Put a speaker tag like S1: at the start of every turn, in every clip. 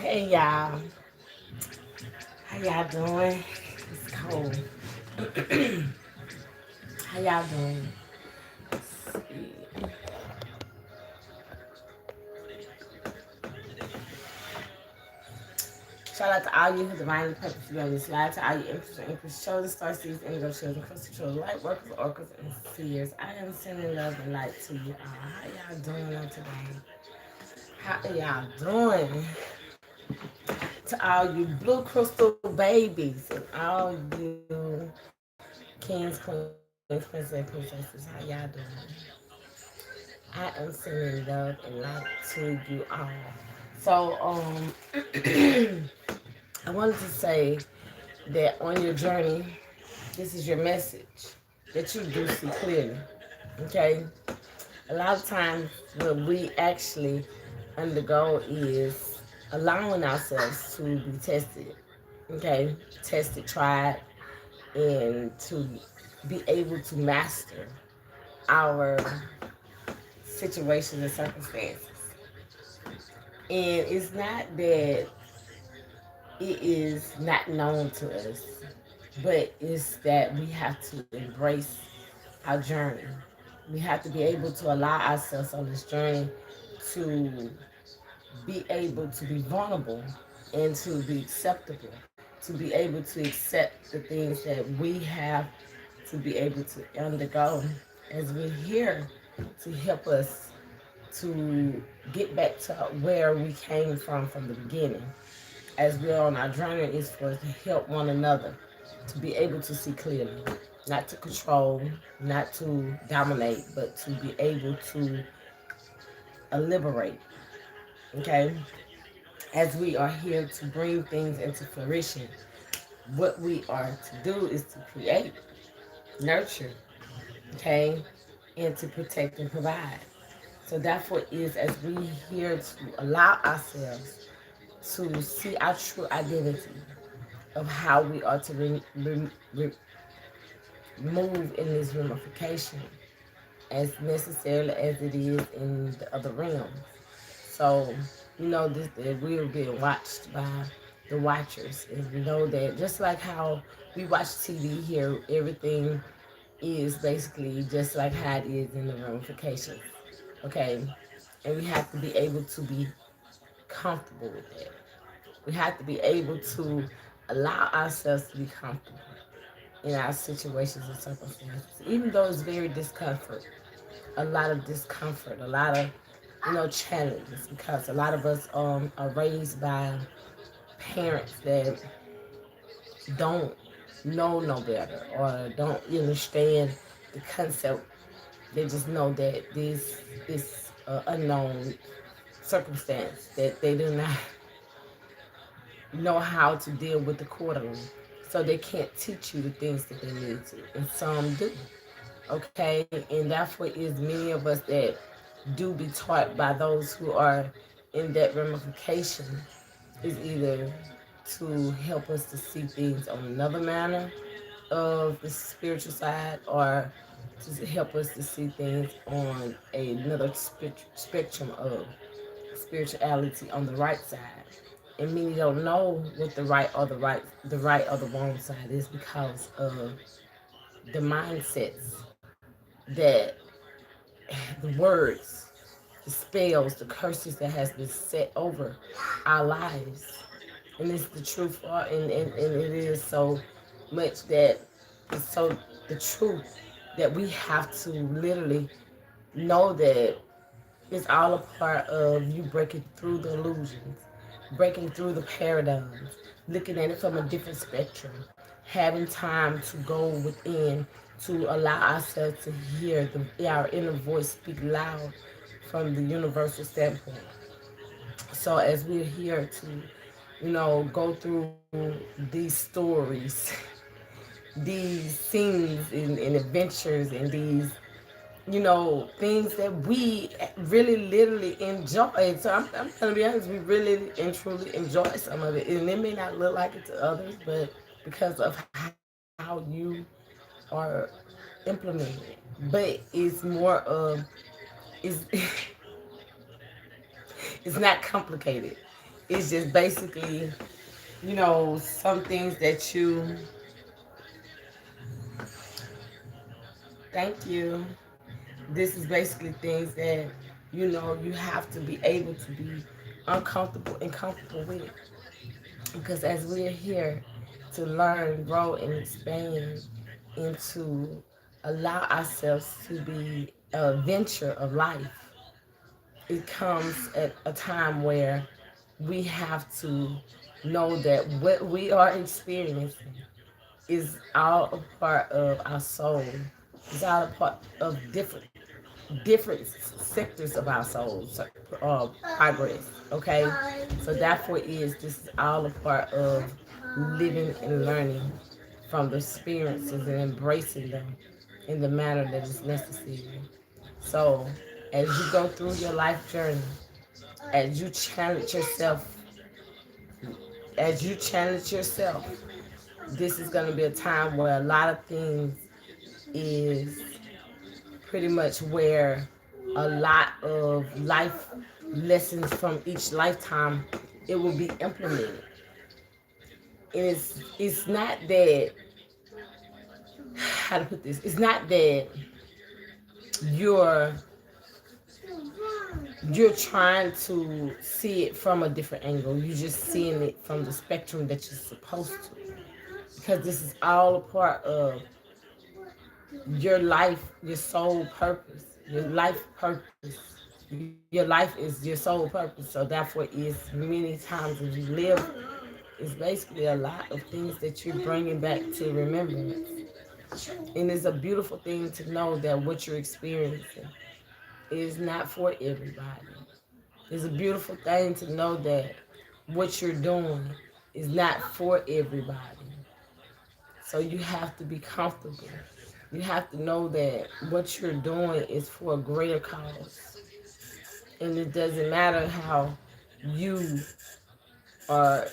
S1: Hey y'all, how y'all doing? It's cold. How y'all doing? Shout out to all you who divinely purpose to be on this live, to all you empress and empress chosen, star seeds, indigo children, crystal children, light workers, oracles, and seers. I am sending love and light to you all. How y'all doing on today? How y'all doing? To all you blue crystal babies and all you kings, queens, princes, and princesses, how y'all doing? I am sending love and light to you all. So, I wanted to say that on your journey, this is your message that you do see clearly. Okay? A lot of times, what we actually undergo is allowing ourselves to be tested. Okay? Tested, tried, and to be able to master our situations and circumstances. And it's not that it is not known to us, but it's that we have to embrace our journey. We have to be able to allow ourselves on this journey to be able to be vulnerable and to be acceptable, to be able to accept the things that we have to be able to undergo as we're here to help us to get back to where we came from the beginning. As we're on our journey, is for us to help one another to be able to see clearly, not to control, not to dominate, but to be able to liberate. Okay, as we are here to bring things into fruition, what we are to do is to create, nurture, okay, and to protect and provide. So therefore is as we here to allow ourselves to see our true identity of how we are to move in this ramification as necessarily as it is in the other realms. So you know this that we're being watched by the watchers, and we know that just like how we watch TV here, everything is basically just like how it is in the ramifications. Okay, and we have to be able to be comfortable with that. We have to be able to allow ourselves to be comfortable in our situations and circumstances, even though it's very discomfort, a lot of discomfort, a lot of challenges, because a lot of us are raised by parents that don't know no better or don't understand the concept. They just know that this is an unknown circumstance that they do not know how to deal with accordingly. So they can't teach you the things that they need to, and some do. Okay, and therefore is many of us that do be taught by those who are in that ramification is either to help us to see things on another manner of the spiritual side, or to help us to see things on another spectrum of spirituality on the right side. And many don't know what the right or the wrong side is because of the mindsets that the words, the spells, the curses that has been set over our lives. And it's the truth, and it is so much that it's so the truth that we have to literally know that it's all a part of you breaking through the illusions, breaking through the paradigms, looking at it from a different spectrum, having time to go within to allow ourselves to hear our inner voice speak loud from the universal standpoint. So as we're here to, go through these stories, these scenes and adventures and these things that we really literally enjoy. So I'm gonna be honest, we really and truly enjoy some of it, and it may not look like it to others, but because of how you are implementing it. But it's more of it's it's not complicated. It's just basically, some things that you, thank you. This is basically things that, you have to be able to be uncomfortable and comfortable with. Because as we're here to learn, grow, and expand, and to allow ourselves to be a venture of life, it comes at a time where we have to know that what we are experiencing is all a part of our soul. It's all a part of different sectors of our soul progress. Okay, so therefore is this is all a part of living and learning from the experiences and embracing them in the manner that is necessary. So as you go through your life journey, as you challenge yourself, as you challenge yourself, this is going to be a time where a lot of things is pretty much where a lot of life lessons from each lifetime it will be implemented. And it's not that, how to put this, it's not that you're you're trying to see it from a different angle. You're just seeing it from the spectrum that you're supposed to. Because this is all a part of your life, your soul purpose, your life purpose. Your life is your soul purpose. So therefore is many times as you live, it's basically a lot of things that you're bringing back to remembrance. And it's a beautiful thing to know that what you're experiencing is not for everybody. It's a beautiful thing to know that what you're doing is not for everybody. So you have to be comfortable. You have to know that what you're doing is for a greater cause. And it doesn't matter how you are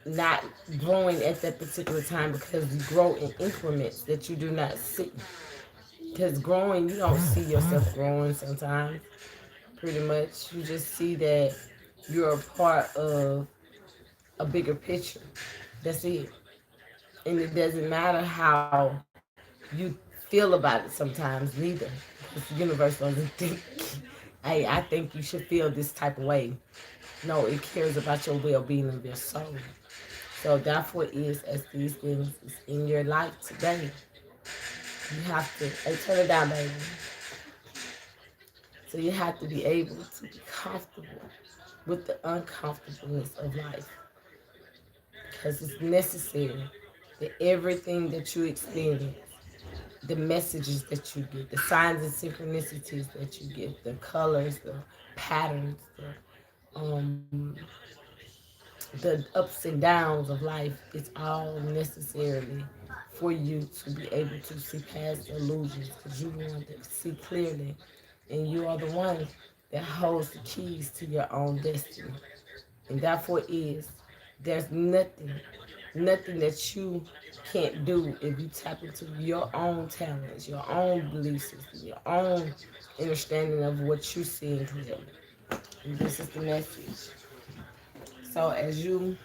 S1: not growing at that particular time because you grow in increments that you do not see. Because growing, you don't see yourself growing sometimes, pretty much. You just see that you're a part of a bigger picture. That's it. And it doesn't matter how you feel about it sometimes, neither. Because the universe doesn't think, hey, I think you should feel this type of way. No, it cares about your well being of your soul. So therefore is as these things is in your life today. You have to, hey, turn it down, baby. So you have to be able to be comfortable with the uncomfortableness of life. Because it's necessary that everything that you experience, the messages that you get, the signs and synchronicities that you get, the colors, the patterns, the ups and downs of life, it's all necessarily for you to be able to see past the illusions because you want to see clearly and you are the one that holds the keys to your own destiny. And therefore is there's nothing that you can't do if you tap into your own talents, your own belief system, your own understanding of what you see clearly. And this is the message. So as you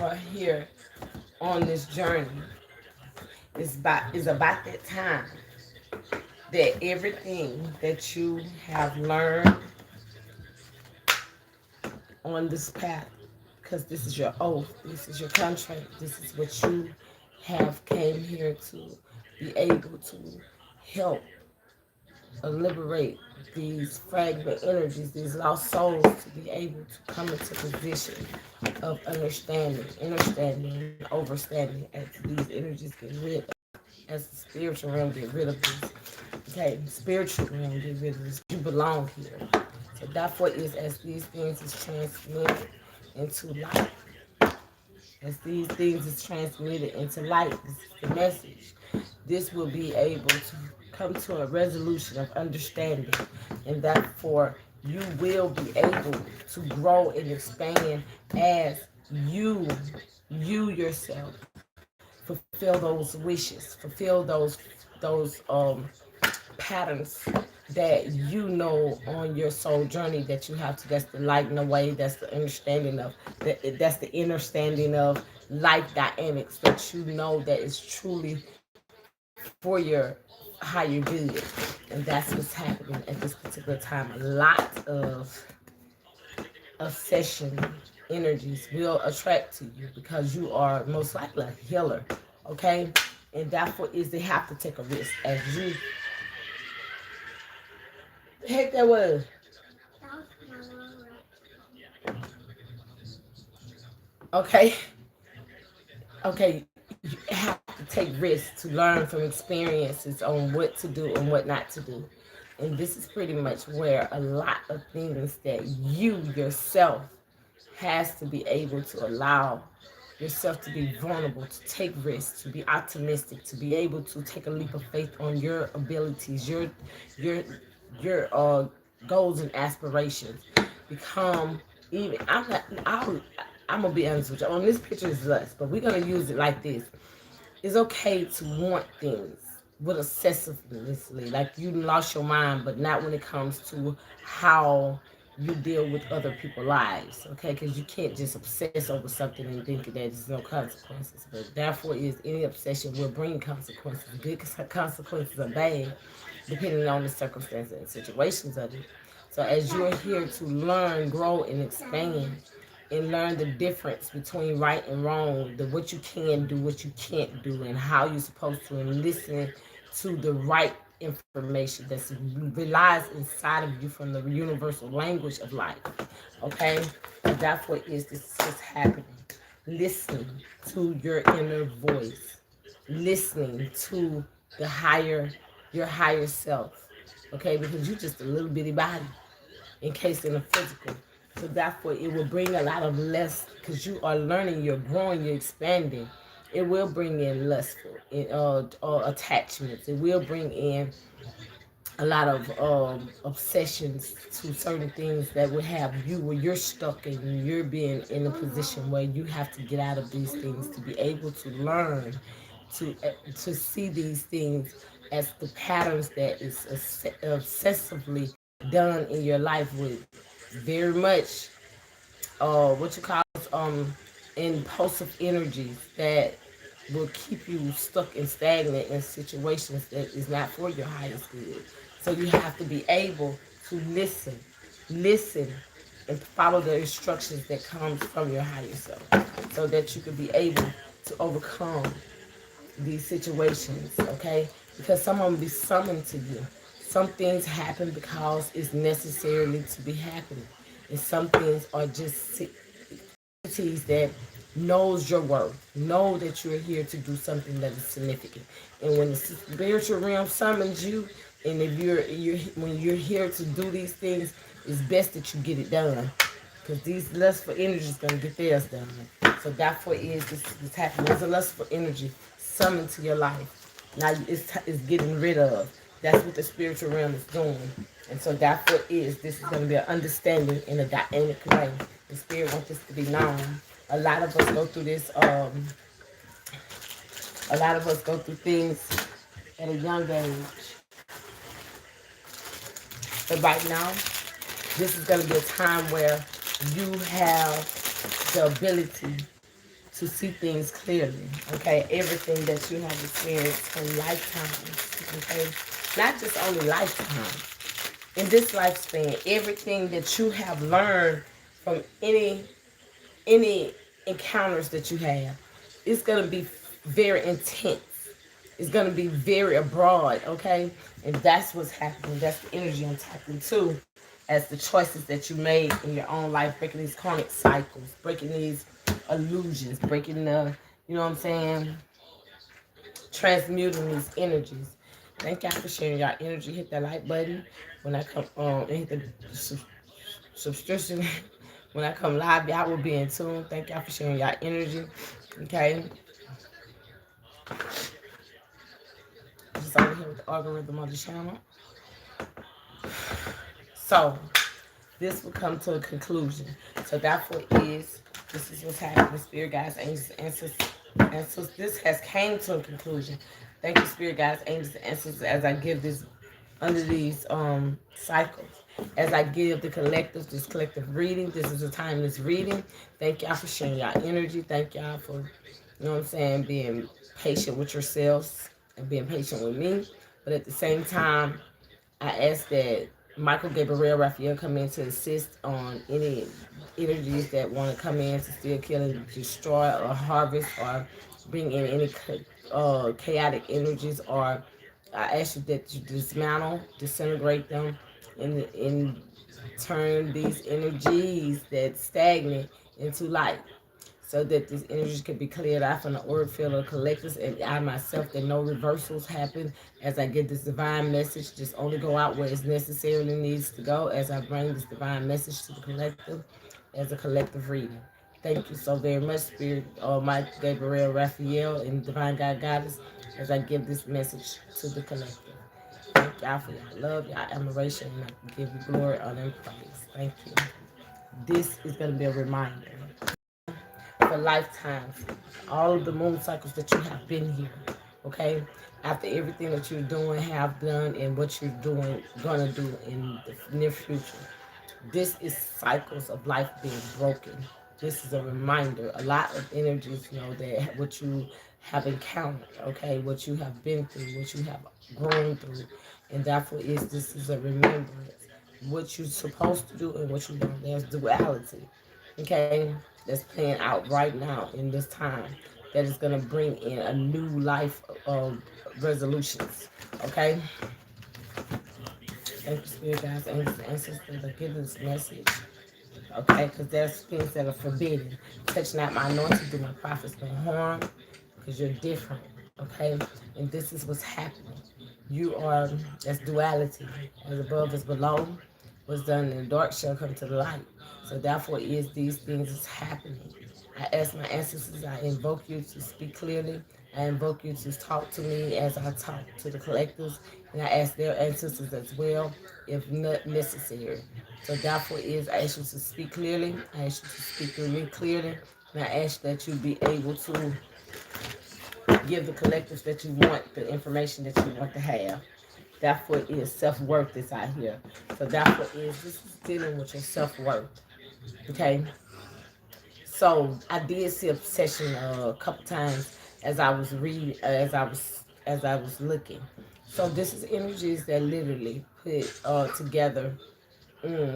S1: are here on this journey, it's about that time that everything that you have learned on this path, because this is your oath, this is your contract, this is what you have came here to be able to help liberate these fragment energies, these lost souls to be able to come into position of understanding, overstanding as these energies get rid of, as the spiritual realm get rid of these. Okay, the spiritual realm get rid of this. You belong here. So therefore is as these things is transmitted into light, as these things is transmitted into light, this is the message. This will be able to come to a resolution of understanding, and therefore you will be able to grow and expand as you yourself fulfill those wishes, fulfill those patterns that you know on your soul journey that you have to. That's the light in the way. That's the understanding of that's the understanding of life dynamics that you know that is truly for your higher good. And that's what's happening at this particular time. A lot of session energies will attract to you because you are most likely a healer. Okay? And therefore is they have to take a risk as you. The heck that was. Okay. Okay. You have to take risks to learn from experiences on what to do and what not to do. And this is pretty much where a lot of things that you yourself has to be able to allow yourself to be vulnerable, to take risks, to be optimistic, to be able to take a leap of faith on your abilities, your your goals and aspirations. Become even. I'm gonna be honest with you. On this picture is less, but we're gonna use it like this. It's okay to want things with obsessively, like you lost your mind, but not when it comes to how you deal with other people's lives, okay? Because you can't just obsess over something and think that there's no consequences. But therefore, is any obsession will bring consequences, good consequences or bad, depending on the circumstances and situations of it. So as you're here to learn, grow, and expand, and learn the difference between right and wrong, the what you can do, what you can't do, and how you're supposed to, and listen to the right information that relies inside of you from the universal language of life. Okay? And that's what is this is what's happening. Listening to your inner voice. Listening to the higher your higher self. Okay, because you're just a little bitty body encased in a physical. So therefore, it will bring a lot of less because you are learning, you're growing, you're expanding. It will bring in lustful attachments. It will bring in a lot of obsessions to certain things that would have you where you're stuck and you're being in a position where you have to get out of these things to be able to learn to see these things as the patterns that is obsessively done in your life with very much what you call impulsive energies that will keep you stuck and stagnant in situations that is not for your highest good. So you have to be able to listen, and follow the instructions that comes from your higher self, so that you can be able to overcome these situations. Okay, because someone will be summoned to you. Some things happen because it's necessarily to be happening, and some things are just entities that knows your worth, know that you're here to do something that is significant. And when the spiritual realm summons you, and if you're when you're here to do these things, it's best that you get it done, because these lustful energies gonna get theirs done. So therefore, is this happening? There's a lustful energy summoned to your life. Now it's getting rid of. That's what the spiritual realm is doing. And so therefore is this is going to be an understanding in a dynamic way. The spirit wants this to be known. A lot of us go through this. A lot of us go through things at a young age. But right now, this is going to be a time where you have the ability to see things clearly. Okay, everything that you have experienced for lifetimes. Okay, not just only lifetime. In this lifespan, everything that you have learned from any encounters that you have, it's gonna be very intense. It's gonna be very abroad, okay? And that's what's happening. That's the energy I'm tapping too, as the choices that you made in your own life, breaking these karmic cycles, breaking these illusions, breaking the, you know what I'm saying, transmuting these energies. Thank y'all for sharing y'all energy. Hit that like button when I come and hit the subscription when I come live. Y'all will be in tune. Thank y'all for sharing y'all energy. Okay, just over here with the algorithm on the channel. So this will come to a conclusion. So therefore is this is what's happening. Spirit guides, angels, ancestors. This has came to a conclusion. Thank you, spirit guides, angels, and ancestors, as I give this under these cycles. As I give the collective this collective reading, this is a timeless reading. Thank y'all for sharing y'all energy. Thank y'all for, you know what I'm saying, being patient with yourselves and being patient with me. But at the same time, I ask that Michael Gabriel Raphael come in to assist on any energies that want to come in to steal, kill, and destroy, or harvest, or bring in any chaotic energies, or I ask you that you dismantle, disintegrate them, and turn these energies that stagnant into light, so that this energy can be cleared out from the auric field of collectors and I myself, that no reversals happen as I get this divine message. Just only go out where it necessarily needs to go as I bring this divine message to the collective as a collective reading. Thank you so very much, Spirit Mike Gabriel Raphael and Divine God Goddess, as I give this message to the collective. Thank y'all for y'all love, y'all admiration, and I give you glory, honor, and praise. Thank you. This is going to be a reminder for lifetimes, all of the moon cycles that you have been here, okay? After everything that you're doing, have done, and what you're doing, gonna do in the near future. This is cycles of life being broken. This is a reminder. A lot of energies, you know, that what you have encountered, okay, what you have been through, what you have grown through, and therefore is this is a remembrance. What you're supposed to do and what you don't. There's duality, okay, that's playing out right now in this time. That is gonna bring in a new life of resolutions, okay. Thank you, spirit guides, angels, and ancestors, for giving this message. Okay, because there's things that are forbidden. Touch not my anointed, do my prophets no harm, because you're different. Okay, and this is what's happening. You are, that's duality. As above is below. What's done in the dark shall come to the light. So therefore, is these things is happening. I ask my ancestors, I invoke you to speak clearly. I invoke you to talk to me as I talk to the collectives. And I ask their ancestors as well, if not necessary. So therefore is, I ask you to speak clearly. I ask you to speak through me clearly. And I ask that you be able to give the collectives that you want the information that you want to have. Therefore is self-worth is out here. So therefore is, this is dealing with your self-worth. Okay? So I did see a session a couple times as I was reading, as I was looking. So this is energies that literally put together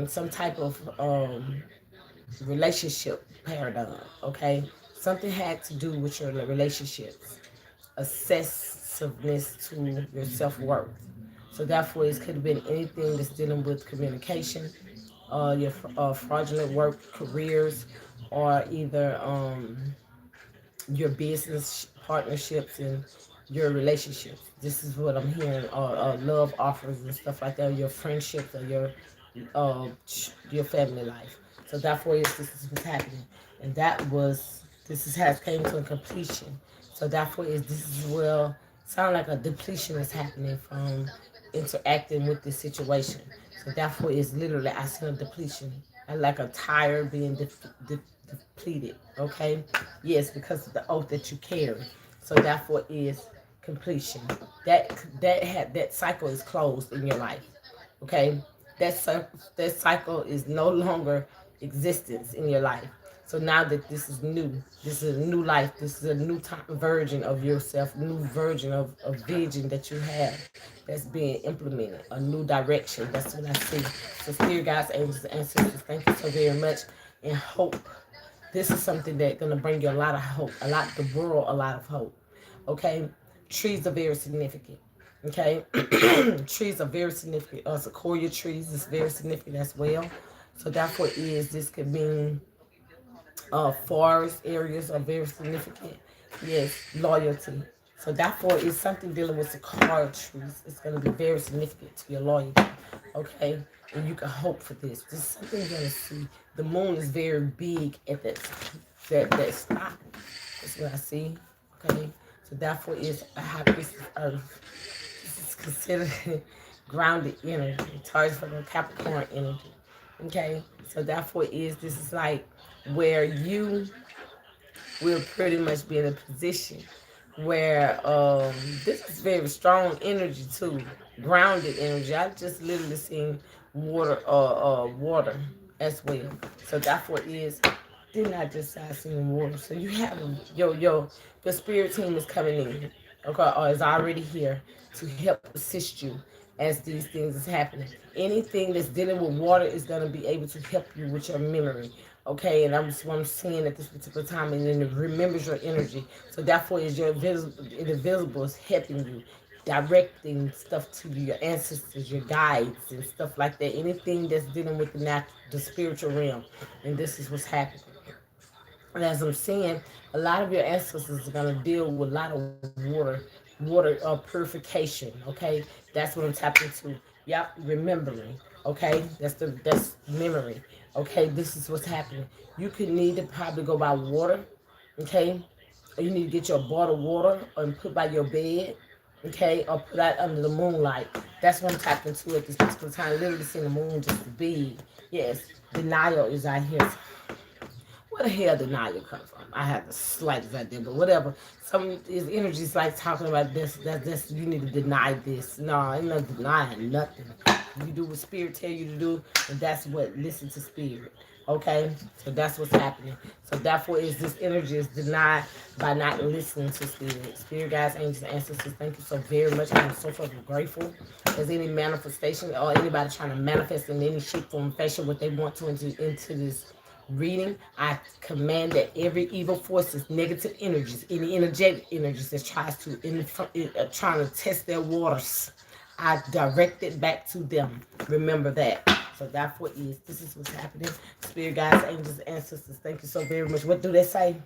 S1: some type of relationship paradigm. Okay, something had to do with your relationships, obsessiveness to your self worth. So therefore, it could have been anything that's dealing with communication, your fraudulent work careers, or either your business partnerships and your relationships. This is what I'm hearing. Love offers and stuff like that. Your friendships or your family life. So therefore, yes, this is what's happening, and that was this is has came to a completion. So therefore, is this is well sound like a depletion is happening from interacting with this situation. So therefore, is literally I see a depletion, like a tire being depleted. Okay, yes, because of the oath that you carry. So therefore, is completion. That cycle is closed in your life. Okay, that cycle is no longer existence in your life. So now that this is new, this is a new life, this is a new version of yourself, new version of vision that you have that's being implemented, a new direction. That's what I see. So spirit guides, angels, and ancestors, thank you so very much. And hope, this is something that's going to bring you a lot of hope, the world a lot of hope. Okay, trees are very significant. Okay, trees are very significant. Sequoia trees is very significant as well. So therefore, is this could mean forest areas are very significant. Yes, loyalty. So therefore, it's something dealing with the car trees. It's going to be very significant to your loyalty. Okay, and you can hope for this. This is something you're going to see. The moon is very big at that spot. That's what I see. Okay, so therefore, is a high priestess of earth. This is considered grounded energy. It's hard for the Capricorn energy. Okay, so therefore is this is like where you will pretty much be in a position where this is very strong energy too, grounded energy. I just literally seen water as well. So therefore is did not just say I seen water. So you have your spirit team is coming in, okay, or is already here to help assist you as these things is happening. Anything that's dealing with water is gonna be able to help you with your memory. Okay, and I'm just what I'm seeing at this particular time, and then it remembers your energy. So therefore, is your invisible is helping you, directing stuff to you, your ancestors, your guides, and stuff like that. Anything that's dealing with the spiritual realm, and this is what's happening. And as I'm saying, a lot of your ancestors are gonna deal with a lot of water purification. Okay, that's what I'm tapping into. Yep, remembering. Okay, that's memory. Okay, this is what's happening. You could need to probably go by water. Okay, or you need to get your bottle of water and put by your bed. Okay, or put out under the moonlight. That's what I'm tapping into at this particular time. Literally seeing the moon just big. Yes, denial is out here. Where the hell did Naya come from? I have the slightest idea, but whatever. Some of his energies like talking about this, you need to deny this. No, ain't no denying nothing. You do what spirit tell you to do, and that's what listen to spirit. Okay? So that's what's happening. So therefore is this energy is denied by not listening to spirit. Spirit guides, angels, ancestors, thank you so very much. I'm so fucking grateful. There's any manifestation or anybody trying to manifest in any shape, form, fashion what they want to into this reading, I command that every evil forces, negative energies, any energetic energies that tries to trying to test their waters, I direct it back to them. Remember that. So therefore is this is what's happening. Spirit guides, angels, ancestors, thank you so very much. What do they say?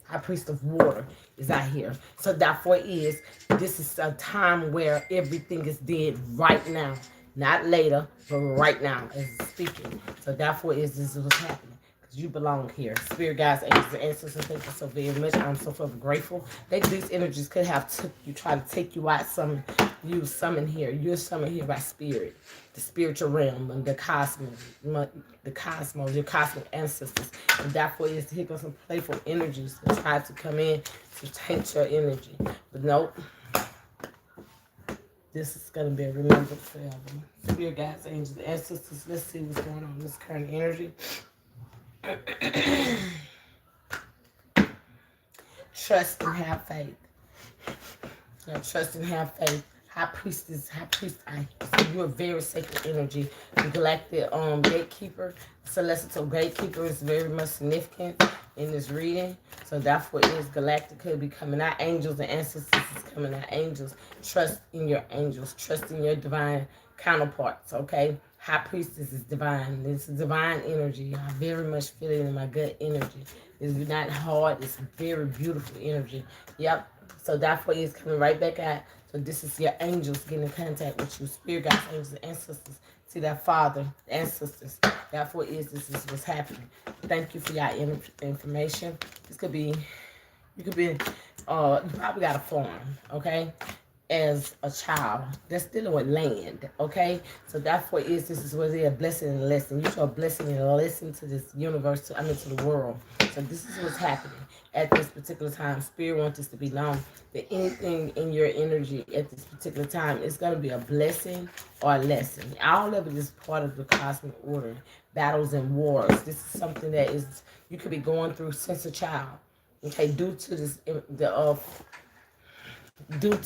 S1: High priest of water is out here. So therefore is this is a time where everything is dead right now. Not later, but right now as speaking. So therefore is this is what's happening. Because you belong here. Spirit guides, angels, and ancestors, thank you so very much. I'm so fucking grateful. That these energies could have took you, try to take you out some you summon here. You're summoned here by spirit. The spiritual realm and the cosmos, your cosmic ancestors. And therefore is here goes some playful energies that try to come in to taint your energy. But nope. This is gonna be remembered forever. Spirit guides, angels, ancestors. Let's see what's going on in this current energy. Trust and have faith. Trust and have faith. High priest, so you're a very sacred energy. The galactic gatekeeper, celestial gatekeeper is very much significant in this reading. So therefore it is galactic could be coming out. Angels and ancestors is coming out. Angels. Trust in your angels. Trust in your divine counterparts, okay? High priestess is divine. This is divine energy. I very much feel it in my gut energy. It's not hard. It's very beautiful energy. Yep. So therefore it's coming right back out. So this is your angels getting in contact with you. Spirit guides, angels, and ancestors. See that father, ancestors. Therefore this is what's happening. Thank you for your information. This could be, you could be, you probably got a farm, okay? As a child that's dealing with land, okay? So therefore is this is what is a blessing and a lesson. You show a blessing and a lesson to this universe, to the world. So this is what's happening at this particular time. Spirit wants this to be known that anything in your energy at this particular time is going to be a blessing or a lesson. All of it is part of the cosmic order, battles and wars. This is something that is you could be going through since a child, okay? Due to due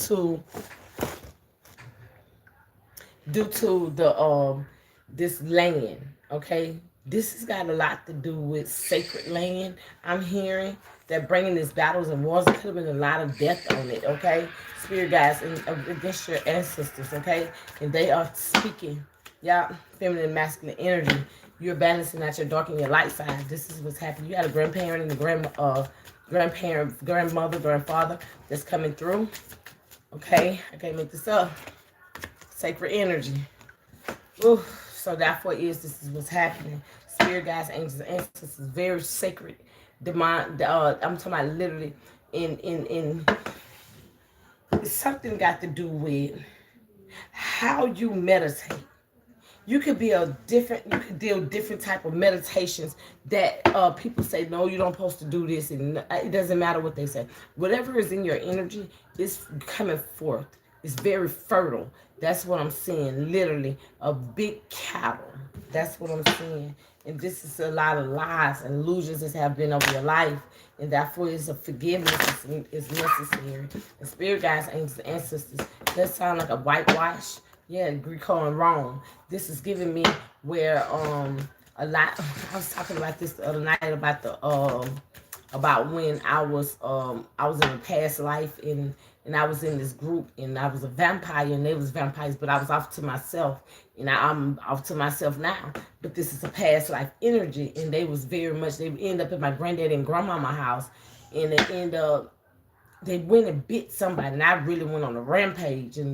S1: to the this land, okay? This has got a lot to do with sacred land. I'm hearing that bringing these battles and wars, could have been a lot of death on it, okay? Spirit guides against your ancestors, okay? And they are speaking, yeah, feminine and masculine energy. You're balancing out your dark and your light side. This is what's happening. You got a grandparent and a grandmother, grandfather that's coming through. Okay, I can't make this up. Sacred energy. Ooh, so therefore this is what's happening. Spirit guides, angels, and ancestors, very sacred. I'm talking about literally in something got to do with how you meditate. You could be you could deal different type of meditations that people say, no, you don't supposed to do this, and it doesn't matter what they say. Whatever is in your energy is coming forth. It's very fertile. That's what I'm seeing. Literally, a big cattle. That's what I'm seeing. And this is a lot of lies and illusions that have been over your life. And therefore, it's a forgiveness is necessary. And spirit guides, angels, and ancestors. That sound like a whitewash. Yeah, Greek and Rome. This is giving me where a lot. I was talking about this the other night about when I was in a past life and I was in this group and I was a vampire and they was vampires, but I was off to myself and I'm off to myself now. But this is a past life energy and they was very much, they end up at my granddad and grandmama house and they end up, they went and bit somebody and I really went on a rampage in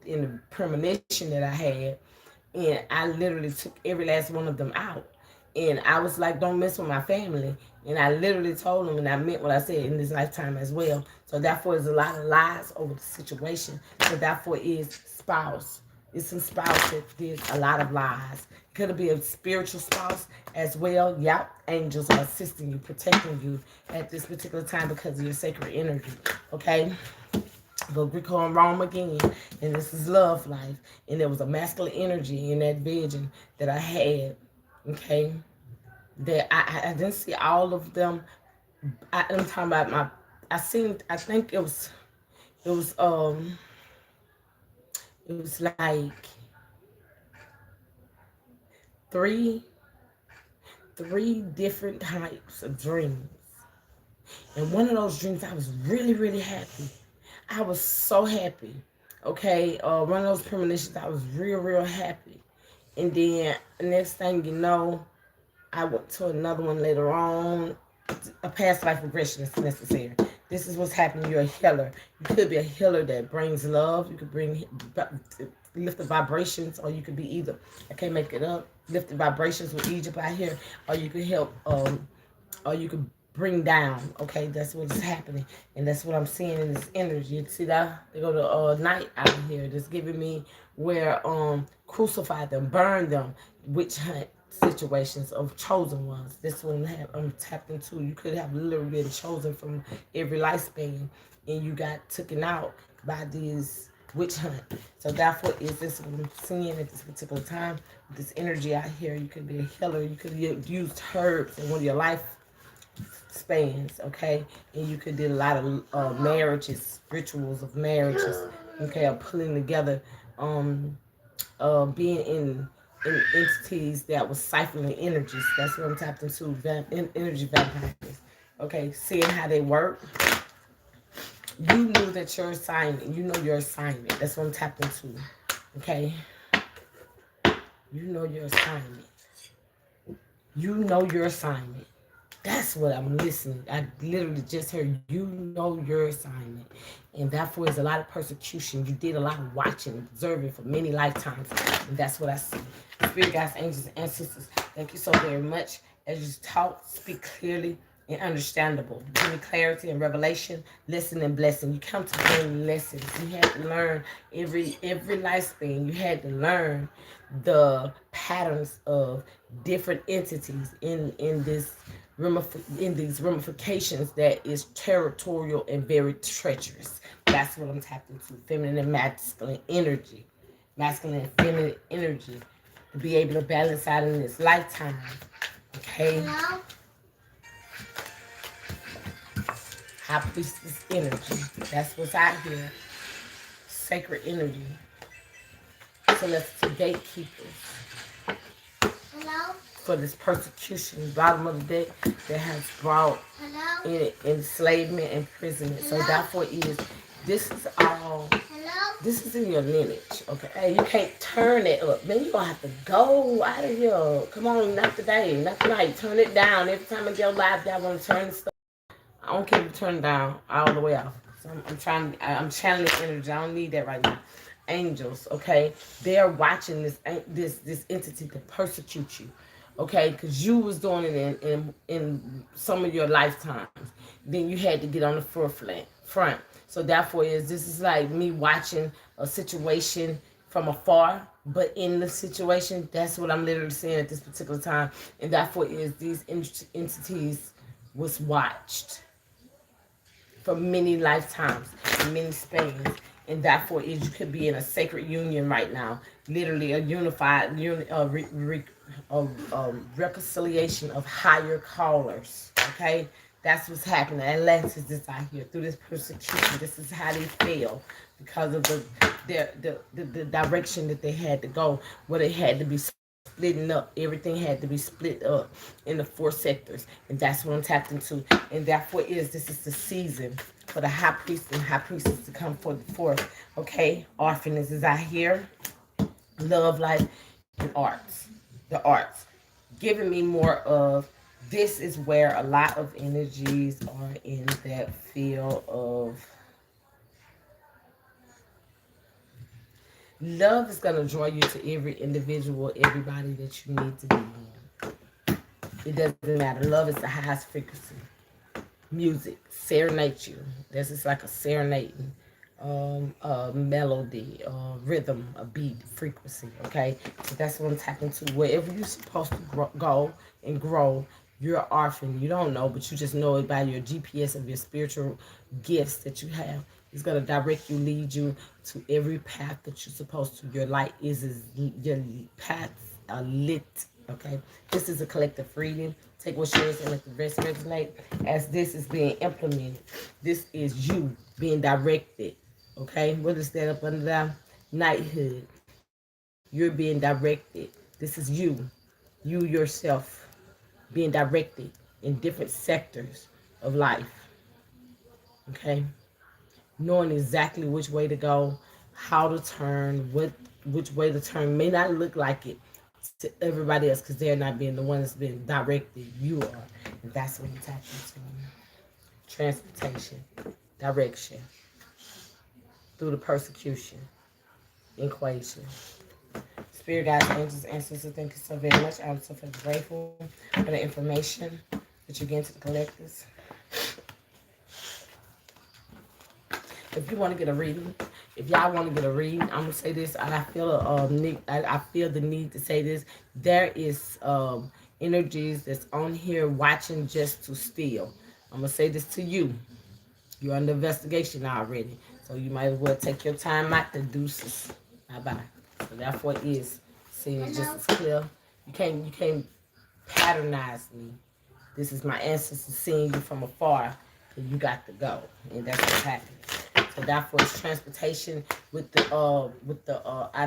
S1: the premonition that I had, and I literally took every last one of them out. And I was like, don't mess with my family. And I literally told them, and I meant what I said in this lifetime as well. So therefore, there's a lot of lies over the situation. So therefore, is spouse. It's some spouse that did a lot of lies. Could be a spiritual spouse as well. Yep, angels are assisting you, protecting you at this particular time because of your sacred energy. Okay? Go Greco and Rome again, and this is love life. And there was a masculine energy in that vision that I had. Okay, that I didn't see all of them. I'm talking about my. I seen. I think it was it was like three three different types of dreams. And one of those dreams, I was really, really happy. I was so happy. Okay, one of those premonitions, I was real, real happy. And then next thing you know, I went to another one later on. A past life regression is necessary. This is what's happening. You're a healer. You could be a healer that brings love. You could bring lift the vibrations, or you could be either. I can't make it up. Lift the vibrations with Egypt out here, or you could help. Or you could bring down. Okay, that's what's happening, and that's what I'm seeing in this energy. You see that they go to night out here. That's giving me where crucify them, burn them, witch hunt situations of chosen ones. This one I'm tapped into. You could have literally been chosen from every lifespan, and you got taken out by these witch hunt. So therefore, is this what I'm seeing at this particular time? This energy out here, you could be a healer. You could have used herbs in one of your life spans, okay? And you could do a lot of marriages, rituals of marriages, okay, or pulling together, being in entities that was siphoning energies. That's what I'm tapped into, energy vampires. Okay, seeing how they work. You knew that your assignment, you know your assignment. That's what I'm tapped into. Okay? You know your assignment. You know your assignment. That's what I'm listening. I literally just heard, you know your assignment. And therefore, there's a lot of persecution. You did a lot of watching, observing for many lifetimes. And that's what I see. Spirit guides, angels, and ancestors, thank you so very much. As you talk, speak clearly and understandable. Give me clarity and revelation, lesson and blessing. You come to learn lessons. You had to learn every lifespan. You had to learn the patterns of different entities in these ramifications that is territorial and very treacherous. That's what I'm tapped into. Feminine and masculine energy. Masculine and feminine energy. To be able to balance out in this lifetime. Okay? Hello? High priestess energy. That's what's out here. Sacred energy. Celestial gatekeepers. Hello? For this persecution, bottom of the deck, that has brought in enslavement and imprisonment. Hello? So therefore this is all, hello? This is in your lineage, okay? Hey, you can't turn it up. Then you're going to have to go out of here. Come on, not today, not tonight. Turn it down. Every time I get live, y'all want to turn the stuff. I don't care if you turn it down all the way off. So I'm channeling energy. I don't need that right now. Angels, okay? They're watching this entity to persecute you. Okay, because you was doing it in some of your lifetimes. Then you had to get on the front. So therefore, this is like me watching a situation from afar. But in the situation, that's what I'm literally saying at this particular time. And therefore is these entities was watched for many lifetimes, many spans. And therefore is you could be in a sacred union right now. Literally a unified, reconciliation of higher callers. Okay? That's what's happening. Atlantis is out here through this persecution. This is how they feel because of the direction that they had to go, where they had to be splitting up. Everything had to be split up in the 4 sectors, and that's what I'm tapped into. And therefore, this is the season for the high priest and high priestess to come forth. Okay, orphanages is out here, love life, and arts. The arts giving me more of this is where a lot of energies are in that field of love is going to draw you to every individual, everybody that you need to be in. It doesn't matter. Love is the highest frequency. Music, serenade you. This is like a serenading melody, rhythm, a beat, frequency. Okay, so that's what I'm tapping to. Wherever you're supposed to go and grow, you're an orphan. You don't know, but you just know it by your GPS of your spiritual gifts that you have. It's gonna direct you, lead you to every path that you're supposed to. Your light is your paths are lit. Okay, this is a collective freedom. Take what's yours and let the rest resonate. As this is being implemented, this is you being directed. Okay, what is that up under that? Knighthood. You're being directed. This is you yourself being directed in different sectors of life. Okay, knowing exactly which way to go, how to turn, which way to turn may not look like it to everybody else because they're not being the one that's being directed. You are, and that's what you tap into. Transportation, direction through the persecution equation. Spirit guides, angels, ancestors, thank you so very much. I'm so very grateful for the information that you get to the collectors. If you want to get a reading, if y'all want to get a reading, I'm gonna say this. I feel I feel the need to say this. There is energies that's on here watching just to steal. I'm gonna say this to you. You're under investigation already, so you might as well take your time out. The deuces. Bye bye. So therefore, it is seeing just as clear. You can't patternize me. This is my ancestors seeing you from afar, and you got to go, and that's what's happening. So therefore, it's transportation I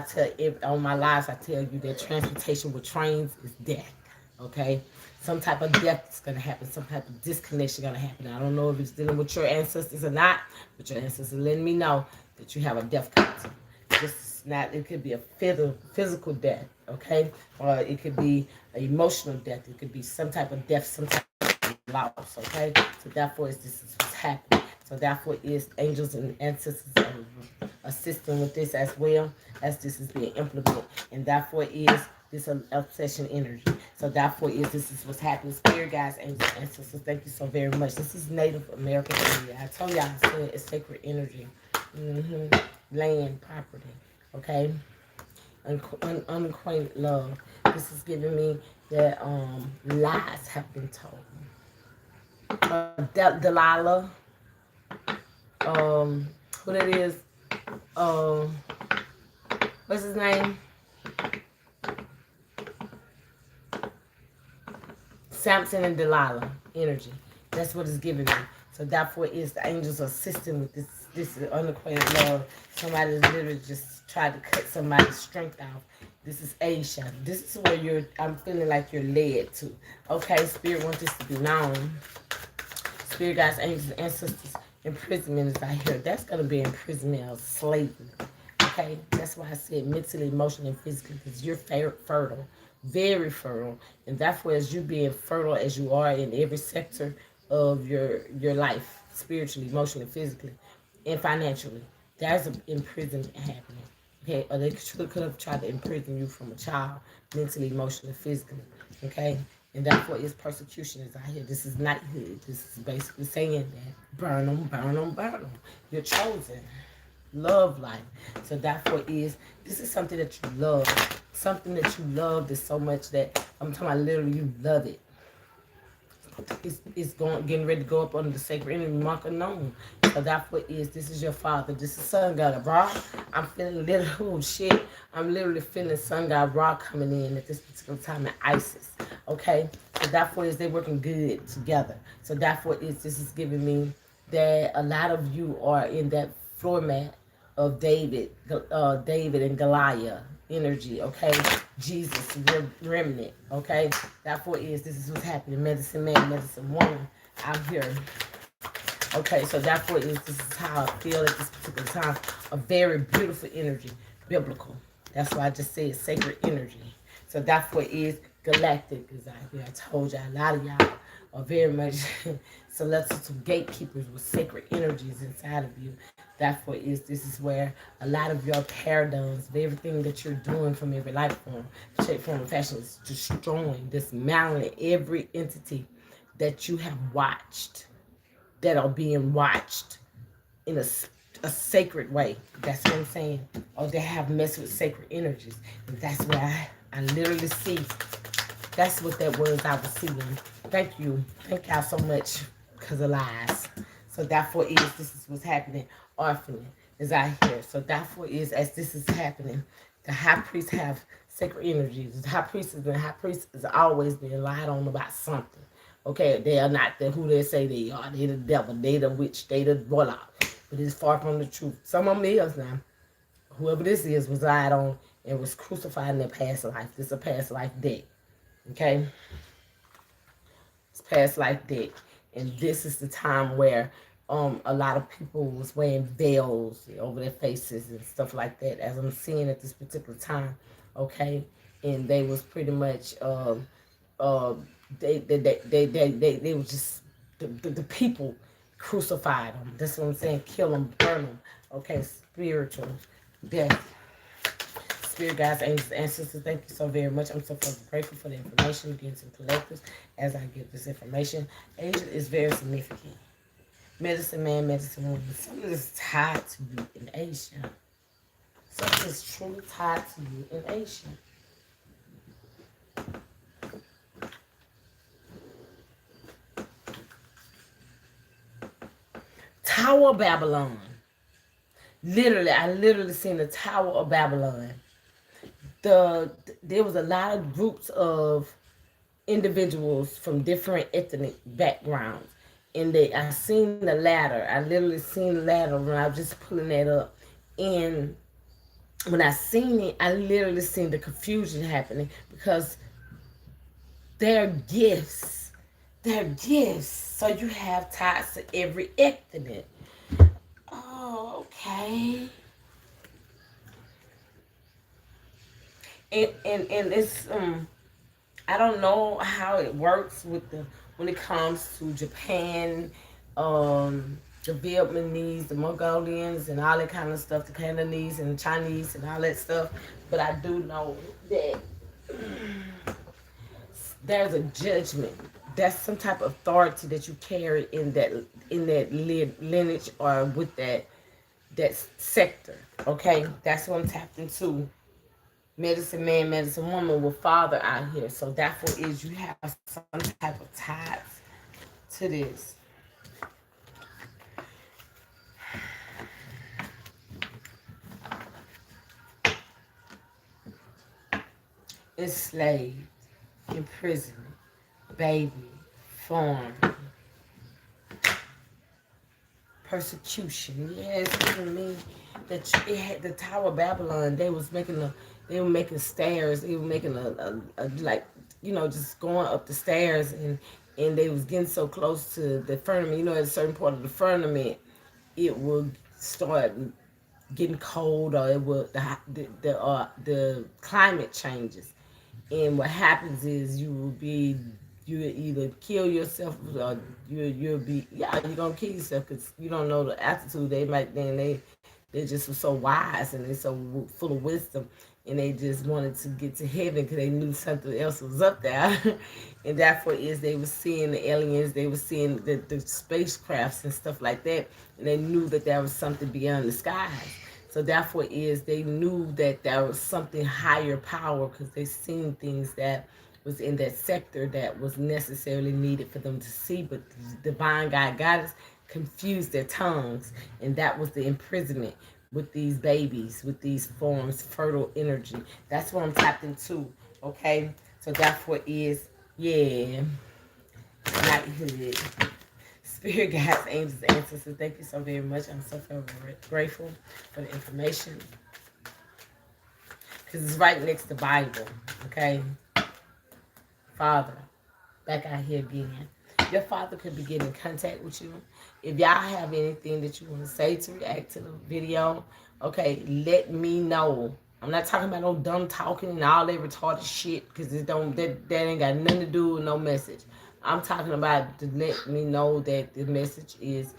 S1: tell on my lives. I tell you that transportation with trains is death. Okay, some type of death is gonna happen. Some type of disconnection gonna happen. I don't know if it's dealing with your ancestors or not, but your ancestors are letting me know that you have a death concept. This is not. It could be a physical death. Okay, or it could be an emotional death. It could be some type of death, some type of loss. Okay, so therefore, this is what's happening. So therefore, is angels and ancestors are assisting with this as well as this is being implemented, and therefore is this obsession energy. So therefore is this is what's happening. Spirit guides, angels, ancestors, thank you so very much. This is Native American energy. I told y'all I said it's sacred energy. Land, property, okay? Unacquainted love. This is giving me that lies have been told. Delilah, who that is, um, what's his name? Samson and Delilah energy. That's what it's giving me. So therefore, is the angels assisting with this unacquainted love. Somebody literally just tried to cut somebody's strength off. This is Aisha. This is where I'm feeling like you're led to. Okay, Spirit wants this to be known. Spirit guides, angels, ancestors, imprisonment is out here. That's going to be imprisonment of slavery. Okay, that's why I said mentally, emotionally, and physically, because you're fertile, very fertile, and therefore, as you being fertile as you are in every sector of your life, spiritually, emotionally, physically, and financially, there's an imprisonment happening. Okay, or they could have tried to imprison you from a child, mentally, emotionally, physically. Okay, and therefore, its persecution is out here. This is knighthood. This is basically saying that burn them, burn them, burn them. You're chosen. love life. So therefore is this is something that you love. Something that you love is so much that I'm talking about literally you love it. It's going getting ready to go up under the sacred enemy mark unknown. So that's what is this is your father. This is Sun God Ra. I'm feeling little oh shit. I'm literally feeling Sun God Ra coming in at this particular time in Isis. Okay? So that's what is they working good together. So that's what is this is giving me that a lot of you are in that format of David and Goliath energy, okay? Jesus remnant, okay? Therefore is this is what's happening. Medicine man, medicine woman out here. Okay, so therefore is this is how I feel at this particular time. A very beautiful energy, biblical. That's why I just said sacred energy. So therefore is galactic, because I told y'all a lot of y'all are very much celestial gatekeepers with sacred energies inside of you. Therefore is this is where a lot of your paradigms of everything that you're doing from every life form, shape, form, and fashion is destroying, dismantling every entity that you have watched, that are being watched in a sacred way. That's what I'm saying. Or they have messed with sacred energies. And that's what I literally see. That's what that was I was seeing. Thank you. Thank y'all so much because of lies. So therefore is this is what's happening. Orphaning is out here. So therefore is as this is happening, the high priests have sacred energies. The high priest has always been lied on about something. Okay, they are not who they say they are. They the devil, they the witch, they the warlock. But it's far from the truth. Some of them is now. Whoever this is was lied on and was crucified in their past life. This is a past life deck. Okay? It's past life deck. And this is the time where a lot of people was wearing veils over their faces and stuff like that, as I'm seeing at this particular time. Okay? And they was pretty much uh, they were just the people crucified them. That's what I'm saying. Kill them, burn them. Okay, spiritual death. Spirit guides, angels, ancestors, thank you so very much. I'm so grateful for the information you give to the collectors as I give this information. Asia is very significant. Medicine man, medicine woman. Something is tied to you in Asia. Something is truly tied to you in Asia. Tower of Babylon. Literally, I literally seen the Tower of Babylon. There was a lot of groups of individuals from different ethnic backgrounds, and I seen the ladder. I literally seen the ladder when I was just pulling that up, and when I seen it, I literally seen the confusion happening because they're gifts. They're gifts. So you have ties to every ethnic. Oh, okay. And it's I don't know how it works with the when it comes to Japan, the Vietnamese, the Mongolians, and all that kind of stuff, the Cantonese and the Chinese and all that stuff. But I do know that there's a judgment. That's some type of authority that you carry in that lineage or with that sector. Okay, that's what I'm tapped into. Medicine man, medicine woman with father out here. So therefore is you have some type of ties to this. Enslaved, imprisoned, baby, farm, persecution. Yes, it mean that it had the Tower of Babylon. They were making stairs. They were making a like just going up the stairs, and they was getting so close to the firmament. At a certain part of the firmament, it will start getting cold, or it will the climate changes, and what happens is you either kill yourself or you'll be you're gonna kill yourself because you don't know the altitude. They just were so wise and they so full of wisdom, and they just wanted to get to heaven because they knew something else was up there. And therefore is they were seeing the aliens, they were seeing the spacecrafts and stuff like that, and they knew that there was something beyond the skies. So therefore is they knew that there was something higher power because they seen things that was in that sector that was necessarily needed for them to see, but the divine God goddess confused their tongues, and that was the imprisonment with these babies, with these forms, fertile energy. That's what I'm tapped into. Okay, so therefore is yeah, knighthood. Spirit guides, angels, ancestors, thank you so very much. I'm so very grateful for the information because it's right next to the Bible. Okay, Father, back out here again. Your father could be getting in contact with you. If y'all have anything that you want to say to react to the video, okay, let me know. I'm not talking about no dumb talking and all that retarded shit because it don't that ain't got nothing to do with no message. I'm talking about to let me know that the message is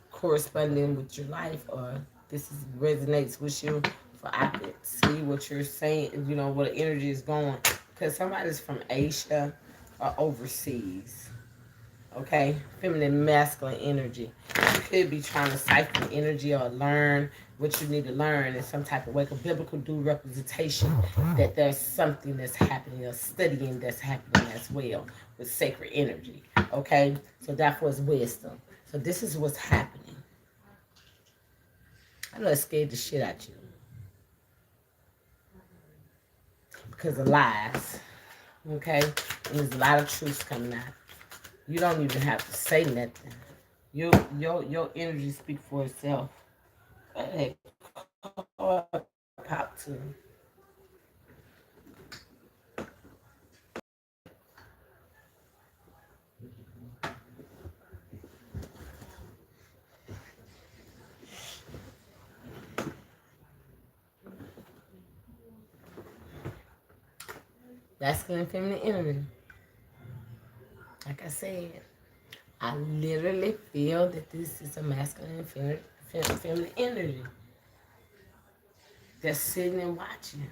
S1: corresponding with your life or this is, resonates with you. For I could see what you're saying, you know, where the energy is going. Because somebody's from Asia or overseas. Okay, feminine, masculine energy. You could be trying to siphon energy or learn what you need to learn in some type of way. Because biblical do representation that there's something that's happening, or studying that's happening as well with sacred energy. Okay, so therefore it's wisdom. So this is what's happening. I know it scared the shit out you because of lies. Okay, and there's a lot of truths coming out. You don't even have to say nothing. Your energy speak for itself. Hey, pop to. Masculine and feminine energy. Like I said, I literally feel that this is a masculine and feminine energy that's sitting and watching.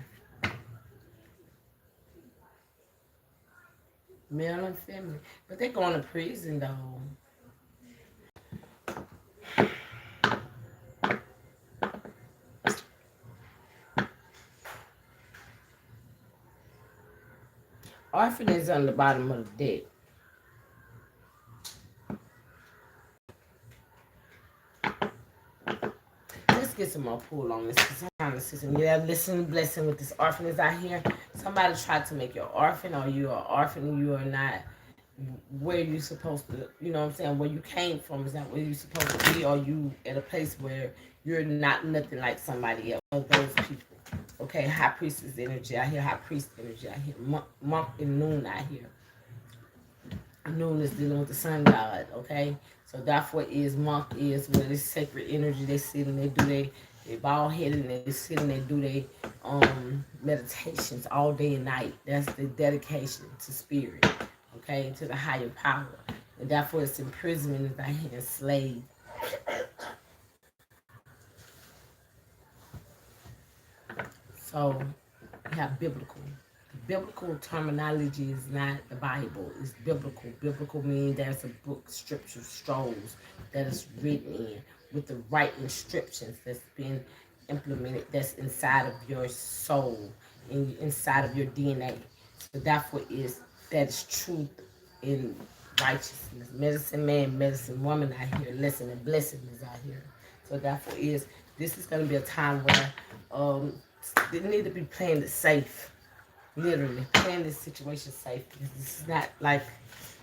S1: Male and feminine. But they're going to prison though. Orphan is on the bottom of the deck. Let's get some more pull on this because I'm trying to system. Yeah, listen, blessing with this orphanage out here. Somebody tried to make you an orphan, or you are an orphan, you are not where you supposed to, you know what I'm saying, where you came from is not where you supposed to be, or you at a place where you're not nothing like somebody else, or those people. Okay, high priestess energy out here, high priest energy out here, monk and noon out here. Noon is dealing with the sun god, okay? So that's what is monk is where this sacred energy they sit and they do they bald headed and they sit and they do their meditations all day and night. That's the dedication to spirit, okay, to the higher power. And therefore it's imprisonment is out here enslaved. So we have biblical. Biblical terminology is not the Bible. It's biblical. Biblical means there's a book, scripture, scrolls that is written in with the right instructions that's been implemented, that's inside of your soul, inside of your DNA. So therefore is that is truth in righteousness. Medicine man, medicine woman out here. Lesson and blessing is out here. So therefore is this is going to be a time where they need to be playing it safe. Literally playing this situation safe because this is not like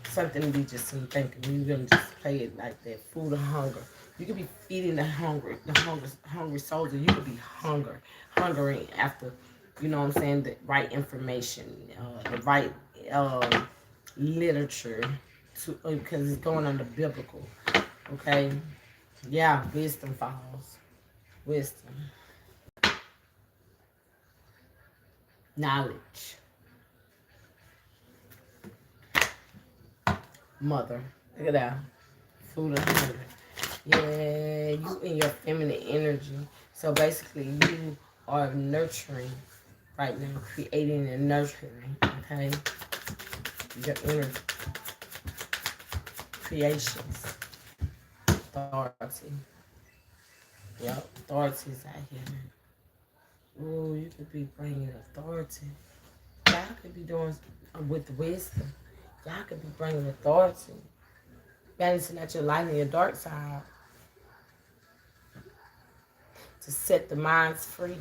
S1: something we just thinking we're gonna just play it like that. Food or hunger. You could be feeding the hungry souls, or you could be hungering after, you know what I'm saying, the right information, the right literature, to because it's going on the biblical. Okay, yeah, wisdom falls, wisdom, knowledge. Mother. Look at that. Food and hunger. Yeah, you in your feminine energy. So basically, you are nurturing right now, creating and nurturing. Okay, your inner creations, authority. Yep, authorities out here. Ooh, you could be bringing authority. Y'all could be doing with wisdom. Y'all could be bringing authority. Balancing out your light and your dark side to set the minds free.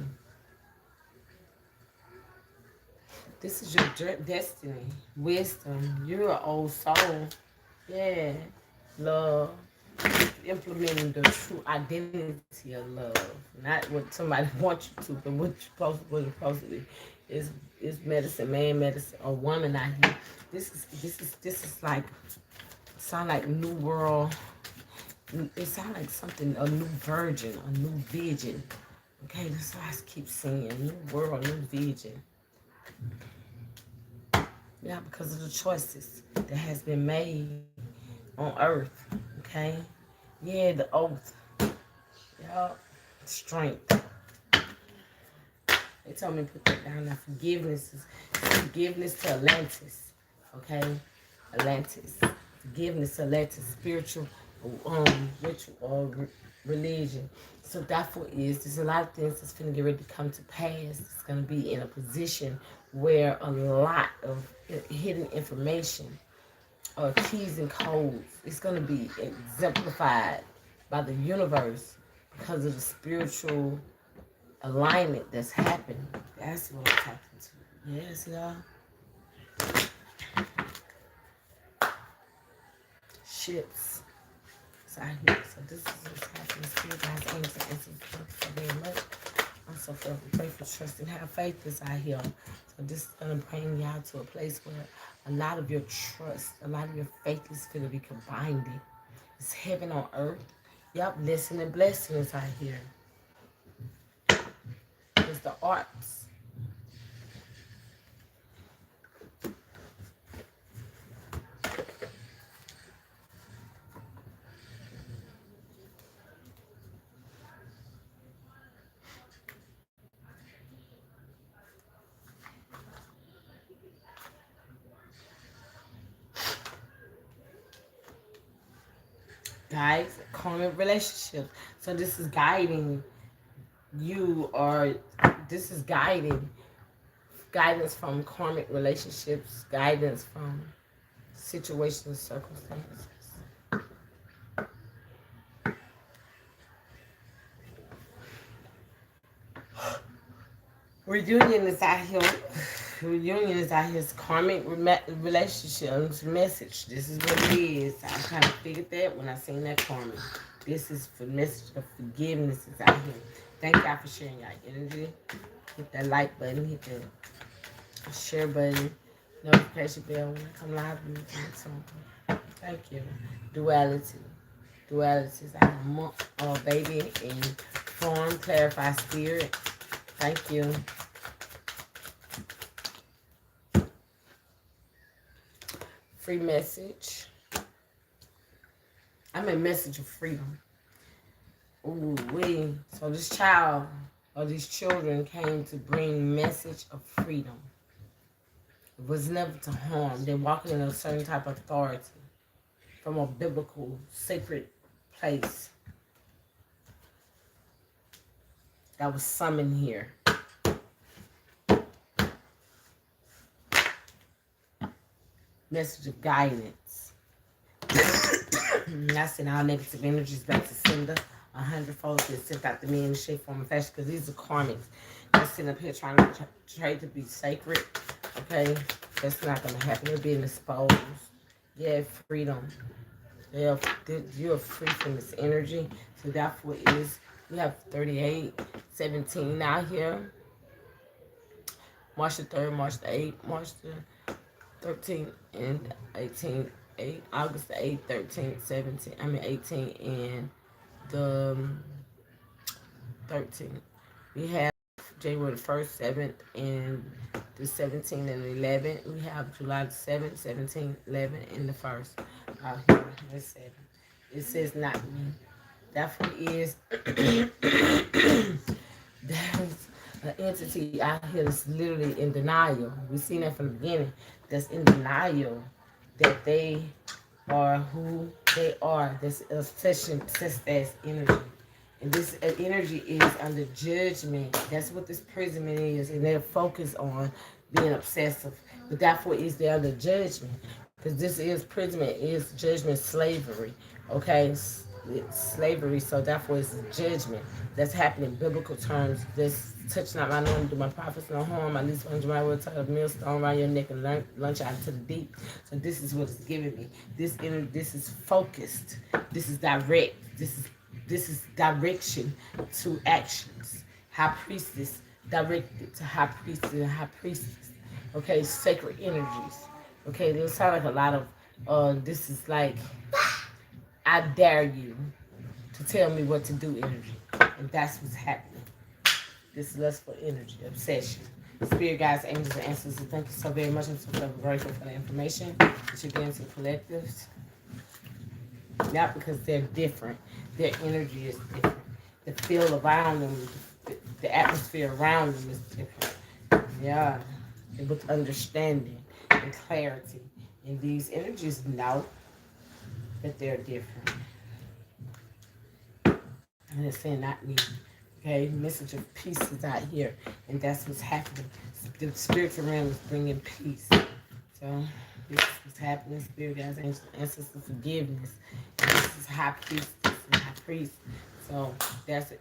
S1: This is your destiny. Wisdom. You're an old soul. Yeah. Love. Implementing the true identity of love. Not what somebody wants you to, but what you're supposed to be. Is medicine, man medicine, a woman out here. This is like sound like new world. It sounds like something, a new virgin, a new vision. Okay, that's why I keep saying new world, new vision. Yeah, because of the choices that has been made on earth. Okay? Yeah, the oath. Yeah. Strength. They told me to put that down now. Forgiveness to Atlantis. Okay? Atlantis. Forgiveness to Atlantis. Spiritual ritual or religion. So therefore there's a lot of things that's going to get ready to come to pass. It's going to be in a position where a lot of hidden information or keys and codes, it's going to be exemplified by the universe because of the spiritual alignment that's happening. That's what I'm talking to. Yes, y'all. Ships. So this is what's happening. Spirit guys, angels, and thank you so very much. I'm so forever grateful, trust, and have faith is out here. So this is gonna bring y'all to a place where a lot of your trust, a lot of your faith is gonna be combined. It's heaven on earth. Yep, listen and blessings out here. It's the arts. Guys, karmic relationships. So this is guiding you, or this is guidance from karmic relationships, guidance from situations, circumstances. Reunion is out here. Reunion is out here. It's karmic relationships message. This is what it is. I kind of figured that when I seen that karmic. This is for message of forgiveness is out here. Thank y'all for sharing your energy. Hit that like button. Hit the share button. Notification bell when I come live. Thank you. Duality. Duality is out here. Baby and form. Clarify spirit. Thank you. Free message. I'm a message of freedom. Ooh, wee. So this child or these children came to bring message of freedom. It was never to harm. They're walking in a certain type of authority from a biblical, sacred place that was summoned here. Message of guidance. I send all negative energies back to sender. 100-fold is sent out to me in the shape, form, and fashion, because these are karmics. They're sitting up here trying to be sacred. Okay? That's not going to happen. They're being exposed. Yeah, freedom. You're free from this energy. So therefore we have 38-17 out here. March the 3rd, March the 8th, March the 13th and 18th, August the 8th, 13th, 18th, and the 13th. We have January the 1st, 7th, and the 17th and 11th. We have July the 7th, 17th, 11th, and the 1st. Out here, the 7th. It says not me. That is there's an entity out here that's literally in denial. We've seen that from the beginning. That's in denial that they are who they are. This obsession, obsessed as energy. And this energy is under judgment. That's what this imprisonment is. And they're focused on being obsessive. But therefore is they're under judgment. Because this is imprisonment, is judgment, slavery. Okay? It's slavery. So therefore it's judgment. That's happening in biblical terms. This touch not my name, do my prophets no harm. At least 100 will tie a millstone around your neck and launch out into the deep. So this is what it's giving me. This is focused. This is direct. This is direction to actions. High priestess directed to high priestess and high priestess. Okay, sacred energies. Okay, they sound like a lot of this is like I dare you to tell me what to do energy. And that's what's happening. This lustful energy, obsession. Spirit guides, angels, and ancestors, thank you so very much. I'm so very grateful for the information that you're getting to collectives. Not because they're different. Their energy is different. The feel around them, the atmosphere around them is different. Yeah. With understanding and clarity. And these energies know that they're different. And it's saying not me. Okay, message of peace is out here, and that's what's happening. The spiritual realm is bringing peace. So this is what's happening. Spirit guides, angels, ancestors, forgiveness. And this is high priestess and high priest. So that's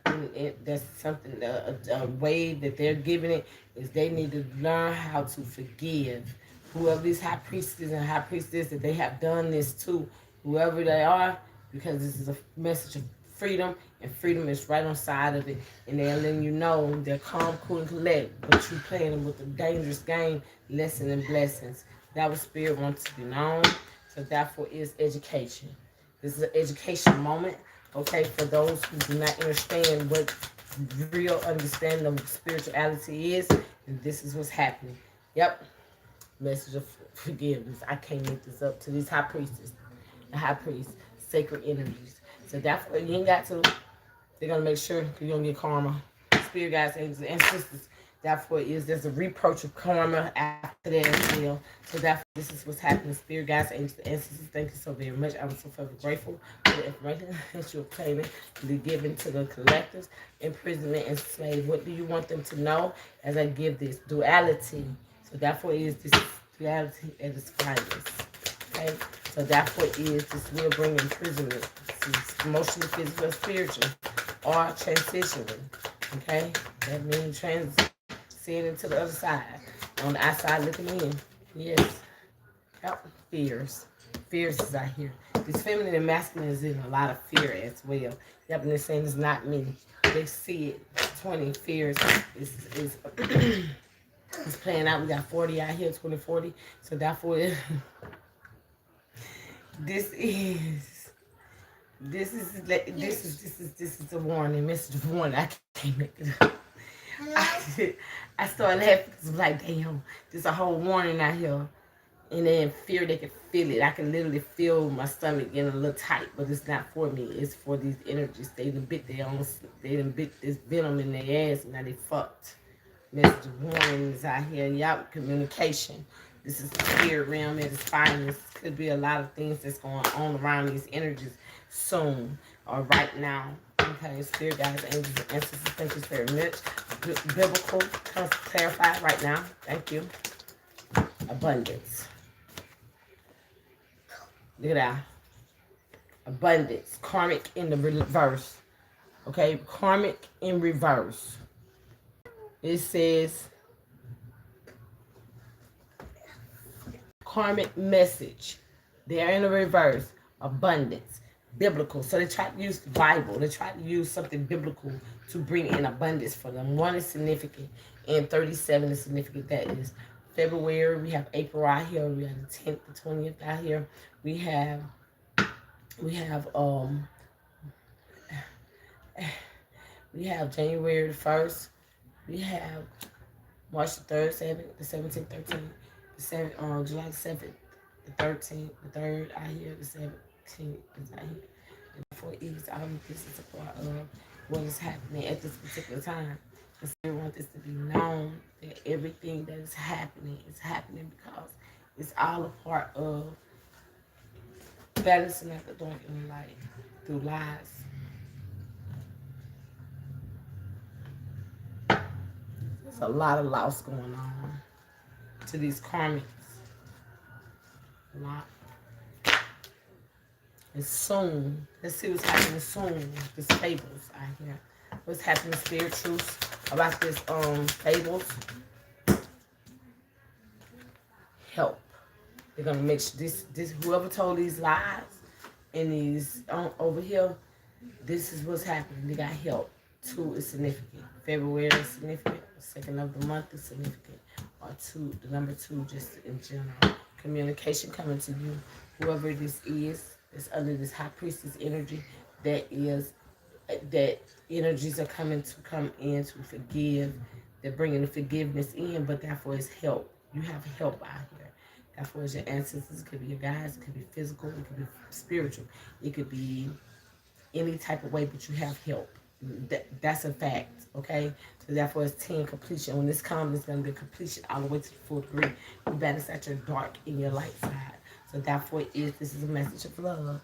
S1: something. A way that they're giving it is they need to learn how to forgive whoever these high priestesses and high priestess that they have done this to, whoever they are, because this is a message of freedom, and freedom is right on side of it. And they're letting you know they're calm, cool, and collect, but you playing with a dangerous game, lesson and blessings. That was spirit wants to be known. So therefore is education. This is an education moment, okay, for those who do not understand what real understanding of spirituality is. And this is what's happening. Yep. Message of forgiveness. I can't make this up to these high priestess, the high priest, sacred energies. So therefore, you ain't got to. They're gonna make sure you're gonna get karma. Spirit guides, angels, and sisters. Therefore, there's a reproach of karma after that as well. So therefore, this is what's happening. Spirit guides, angels, and sisters. Thank you so very much. I'm so forever grateful for the information that you're obtaining to be given to the collectives, imprisonment, and slave. What do you want them to know as I give this duality? So therefore, is this duality at its finest. Okay? So therefore is this will bring imprisonment. It's emotionally, physical, spiritual, or transitioning. Okay? That means transcending into the other side. On the outside looking in. Yes. Yep. Fears. Fears is out here. This feminine and masculine is in a lot of fear as well. Yep, and they're saying it's not me. They see it. 20 fears is it's playing out. We got 40 out here, 2040. So therefore this is a warning, message of warning. I can't make it up. I started laughing because I'm like, damn, there's a whole warning out here. And then fear, they can feel it. I can literally feel my stomach getting a little tight, but it's not for me. It's for these energies. They done bit this venom in their ass, and now they fucked. Message of warning is out here. Y'all, communication. This is the spirit realm at its finest. Could be a lot of things that's going on around these energies soon or right now. Okay, spirit guides, angels, and ancestors, thank you very much. Biblical, clarified right now. Thank you. Abundance. Look at that. Abundance. Karmic in the reverse. Okay, karmic in reverse. It says karmic message. They're in the reverse. Abundance. Biblical. So they try to use the Bible. They try to use something biblical to bring in abundance for them. 1 is significant, and 37 is significant. That is February. We have April out here. We have the 10th, the 20th out here. We have January the 1st. We have March the 3rd, 7th, the 17th, 13th, the 7th, July the 7th, the 13th, the 3rd out here, the 17th is out here. And for each album, this is a part of what is happening at this particular time. And so we want this to be known that everything that is happening because it's all a part of balancing out the dark and the light through lies. There's a lot of loss going on to these karmics. A lot. And soon, let's see what's happening soon. This fables out here. What's happening spirituals about this fables? Help. They're gonna make this whoever told these lies and these over here, this is what's happening. They got help. 2 is significant. February is significant. The second of the month is significant. Or 2, the number 2 just in general. Communication coming to you. Whoever this is under this high priestess energy, that energies are coming to come in to forgive. They're bringing the forgiveness in, but therefore it's help. You have help out here. Therefore it's your ancestors. It could be your guides. It could be physical. It could be spiritual. It could be any type of way, but you have help. That's a fact, okay? So therefore it's 10 completion. When this comes, it's going to be completion all the way to the full degree. You better set your dark in your light side. So therefore this is a message of love,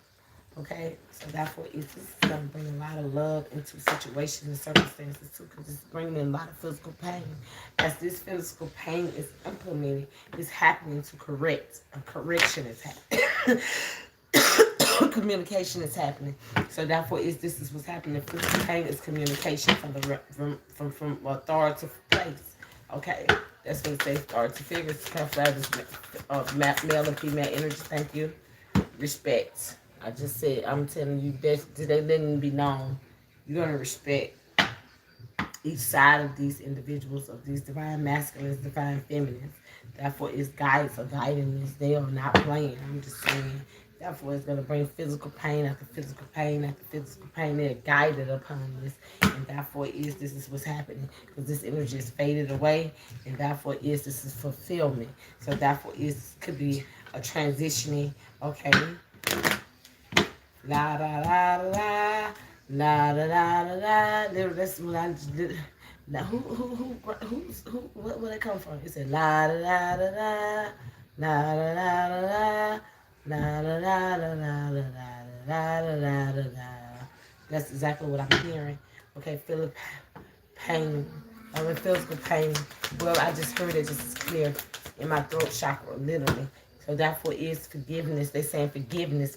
S1: okay? So therefore this is going to bring a lot of love into situations and circumstances too, because it's bringing in a lot of physical pain. As this physical pain is implemented, it's happening to correct. A correction is happening. Communication is happening. So therefore this is what's happening. Physical pain is communication from authoritative place. Okay, that's what it says. Authoritative figures, male and female energy. Thank you. Respect. I just said, I'm telling you, they letting be known. You're gonna respect each side of these individuals, of these divine masculines, divine feminines. Therefore, it's guides are guiding this. They are not playing. I'm just saying. Therefore, it's going to bring physical pain after physical pain after physical pain. They're guided upon this. And therefore, this is what's happening. Because this energy is faded away. And therefore, this is fulfillment. So therefore, it could be a transitioning. Okay. La da da da la da da da da. That's what I did. Now, where they come from? It said la da da da da, la da da da da. La la la la la la la la la la la. That's exactly what I'm hearing. Okay, feel pain. I'm in physical pain. Well, I just heard it just as clear in my throat chakra, literally. So therefore is forgiveness. They're saying forgiveness.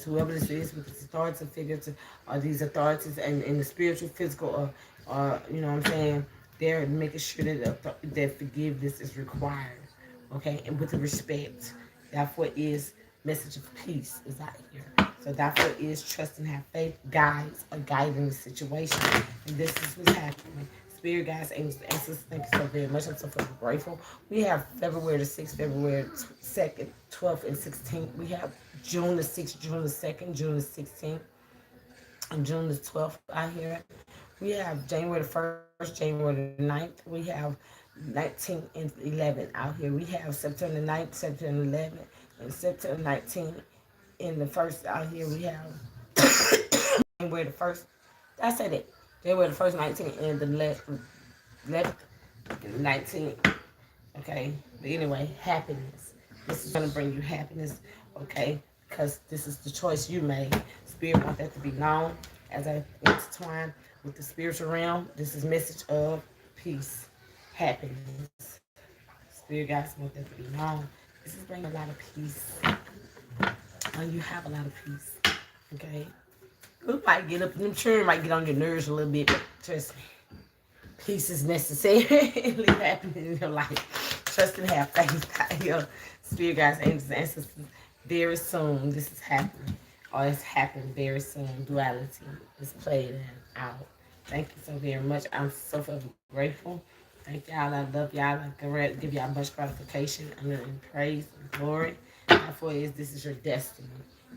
S1: Whoever this is, with this authoritative figure, or these authorities and in the spiritual, physical, or you know what I'm saying, they're making sure that forgiveness is required. Okay, and with the respect. Therefore is message of peace is out here. So therefore is trust and have faith. Guides are guiding the situation. And this is what's happening. Spirit guides, angels, ancestors, thank you so very much. I'm so grateful. We have February the 6th, February 2nd, 12th, and 16th. We have June the 6th, June the 2nd, June the 16th, and June the 12th out here. We have January the 1st, January the 9th. We have 19th and 11th out here. We have September 9th, September 11th, and September 19th. In the 1st out here, we have January the 1st. I said it. January the 1st, 19th, and the 11th, and 19th. Okay? But anyway, happiness. This is going to bring you happiness, okay? Because this is the choice you made. Spirit wants that to be known as I intertwine with the spiritual realm. This is message of peace, happiness. Spirit guys want that to be known. This is bringing a lot of peace. You have a lot of peace, okay? You might get up, I'm sure it might get on your nerves a little bit, but trust me, peace is necessary. It happening in your life. Trust and have faith out here. Spirit guys, angels, ancestors, very soon this is happening, or it's happening very soon. Duality is played out. Thank you so very much. I'm so grateful. Thank y'all. I love y'all. I give y'all much gratification and praise and glory. Therefore, this is your destiny.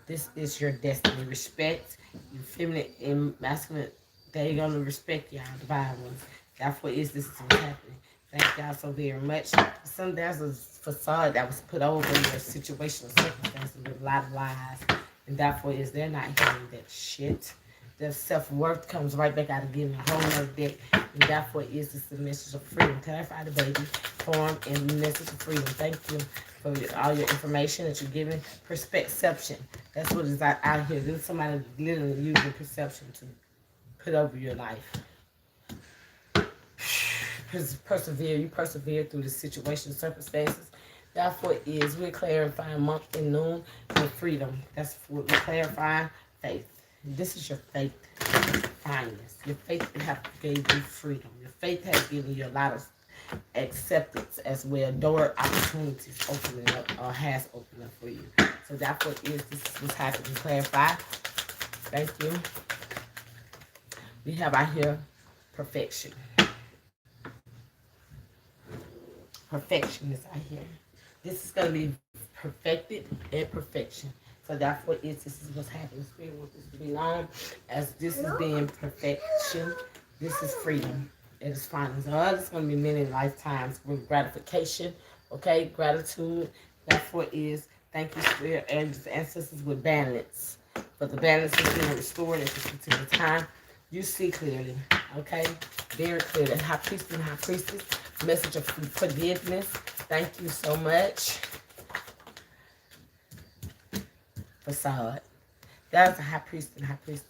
S1: This is your destiny. Respect, you feminine and masculine. They're going to respect y'all, divine ones. Therefore, this is what's happening. Thank y'all so very much. There's a facade that was put over your situational circumstances with a lot of lies. And therefore, they're not hearing that shit. Their self-worth comes right back out again, a whole nother deck. And therefore, this the message of freedom. Clarify the baby form and message of freedom. Thank you for all your information that you're giving. Perception. That's what is out here. There's somebody literally using perception to put over your life. persevere. You persevere through the situation, circumstances. Therefore, is we're clarifying month and noon with freedom. That's what we're clarifying. Faith. This is your faith. Kindness. Your faith have gave you freedom. Your faith has given you a lot of acceptance as well. Door opportunities opening up or has opened up for you. So that's what is this is what's happening. Clarify. Thank you. We have out here perfection. Perfection is out here. This is going to be perfected and perfection. So therefore, this is what's happening. Spirit wants this to be known as this is being perfection. This is freedom. It is finance. It's going to be many lifetimes with gratification. Okay, gratitude. Therefore, is thank you, Spirit, and ancestors with balance. But the balance is being restored at this particular time. You see clearly. Okay, very clearly. High priest and high priestess. Message of forgiveness. Thank you so much. Facade. That's a high priest and high priestess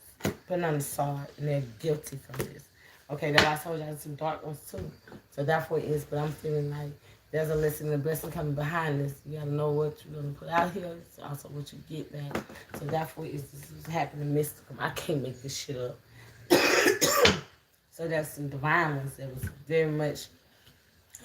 S1: putting on the sword, and they're guilty from this. Okay, that I told you I had some dark ones too. So therefore it is, but I'm feeling like there's a lesson and a blessing coming behind this. You gotta know what you're gonna put out here. It's also what you get back. So therefore this is happening mystical. I can't make this shit up. So there's some divine ones that was very much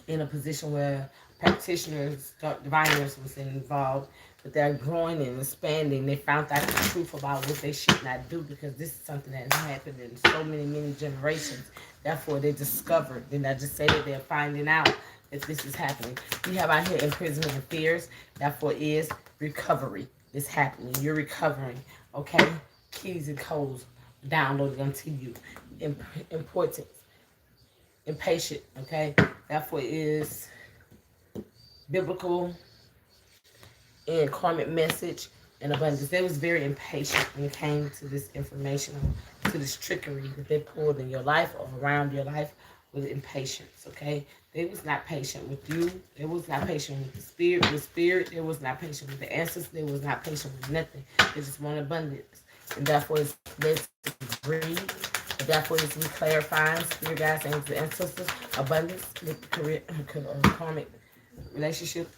S1: in a position where practitioners, diviners was involved, but they're growing and expanding. They found out the truth about what they should not do because this is something that has happened in so many generations. Therefore, they discovered. Did I just say that they're finding out that this is happening? We have out here imprisonment and fears. Therefore, is recovery is happening. You're recovering. Okay, keys and codes downloaded onto you. Importance. Impatient. Okay, therefore is biblical and karmic message and abundance. They was very impatient when it came to this information or to this trickery that they pulled in your life or around your life with impatience. Okay, they was not patient with you. They was not patient with the spirit. With spirit, they was not patient with the ancestors. They was not patient with nothing. They just want abundance, and therefore it's led to greed. Therefore, it's clarifying spirit guides and the ancestors, abundance, career, karmic relationship,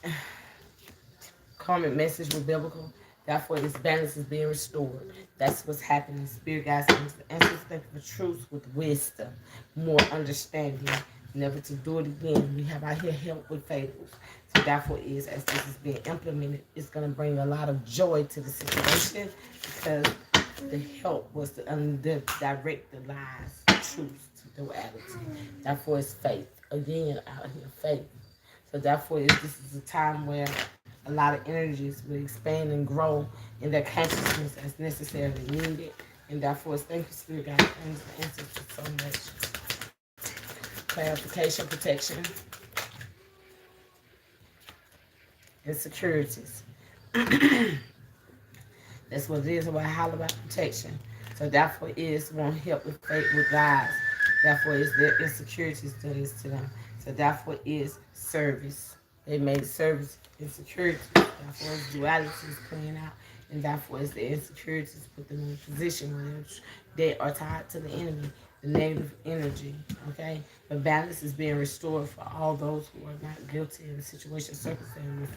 S1: karmic message with biblical. Therefore, this balance is being restored. That's what's happening. Spirit guides and the ancestors thank you for truth with wisdom, more understanding, never to do it again. We have out here help with fables. So therefore, is as this is being implemented, it's going to bring a lot of joy to the situation because the help was to direct the lies, the truth to duality. Therefore, it's faith. Again, out here, faith. So therefore, this is a time where a lot of energies will expand and grow in their consciousness as necessarily needed. And therefore, it's thank you, Spirit God, thanks for ancestors so much. Clarification, protection, insecurities. That's what it is about holler about protection. So therefore is won't help with faith with lies. Therefore is their insecurities done this to them. So therefore is service. They made service insecurity. Therefore is duality is playing out. And therefore is the insecurities put them in a position where they are tied to the enemy, the negative energy. Okay? But balance is being restored for all those who are not guilty in the situation, circumstance,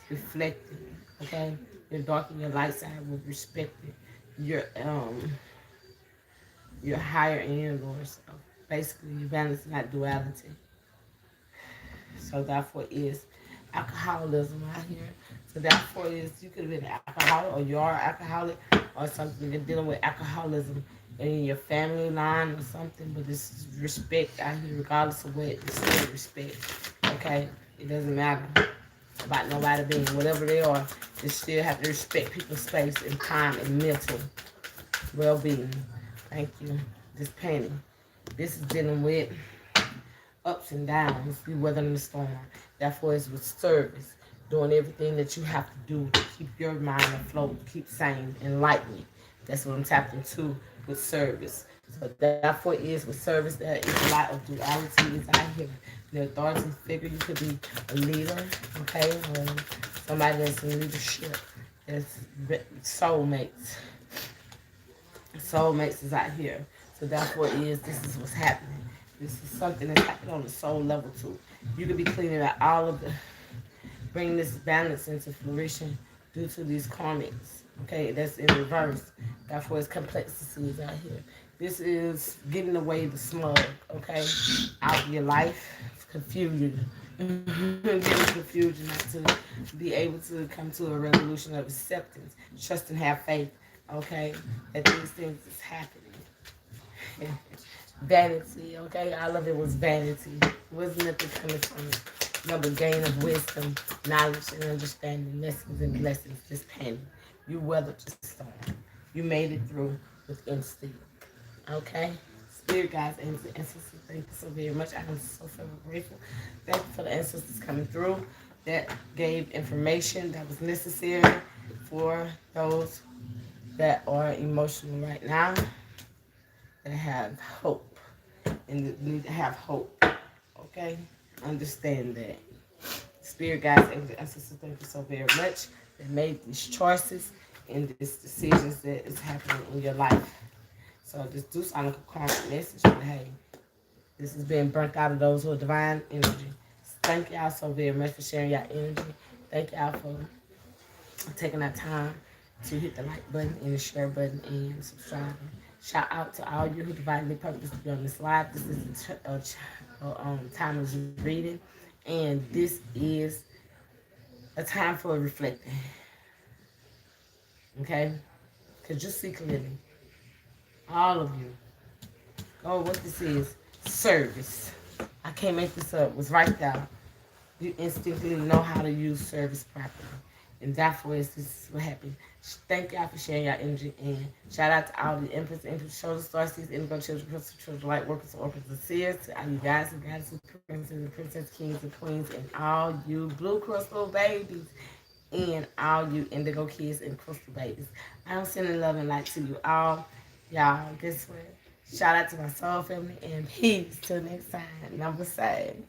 S1: reflected. Okay? Your dark and your light side will respect it. Your higher and your lower self. Basically, you balance not duality. So therefore is alcoholism out here. So therefore is you could have been an alcoholic or you are an alcoholic or something. You're dealing with alcoholism in your family line or something. But this is respect out here, regardless of what. It's still respect. Okay, it doesn't matter about nobody being whatever they are. They still have to respect people's space and time and mental well-being. Thank you. This painting. This is dealing with ups and downs. You weathering the storm. Therefore, it's with service. Doing everything that you have to do to keep your mind afloat, keep sane, enlightening. That's what I'm tapping into with service. So therefore, is with service there is a lot of duality is out here. The authority figure, you could be a leader, okay, or somebody that's in leadership. That's soulmates. Soulmates is out here. So therefore, this is what's happening. This is something that's happening on the soul level too. You could be cleaning out all of the, bringing this balance into fruition due to these karmics. Okay, that's in reverse. Therefore, its complexities out here. This is getting away the smug. Okay, out of your life, confusion, getting confusion, not to be able to come to a resolution of acceptance, trust and have faith. Okay, that these things is happening. Vanity, okay? All of it was vanity. It wasn't nothing coming from it. No, but gain of wisdom, knowledge, and understanding, lessons and blessings, just penny. You weathered the storm. You made it through with instinct, okay? Spirit guides and ancestors, thank you so very much. I am so very grateful. Thank you for the ancestors coming through that gave information that was necessary for those that are emotional right now, that have hope and need to have hope. Okay? Understand that. Spirit guides and ancestors, thank you so very much. That made these choices and these decisions that is happening in your life. So just do sonic karmic message. But hey, this is being burnt out of those who are divine energy. Thank y'all so very much for sharing your energy. Thank y'all for taking that time to hit the like button and the share button and subscribing. Shout out to all you who divinely purpose to be on this live. This is a time of reading, and this is a time for reflecting. Okay, because you see clearly, all of you. Oh, what this is? Service. I can't make this up. It was right there. You instinctively know how to use service properly. And therefore, this is what happened. Thank y'all for sharing your energy. And shout out to all the empress, chosen star seeds, indigo children, principal children, light workers, orphans, and seers, to all you guys and goddesses, princes and princess, kings and queens, and all you blue crystal babies, and all you indigo kids and crystal babies. I'm sending love and light to you all. Y'all, guess what? Shout out to my soul family and peace. Till next time. Number 7.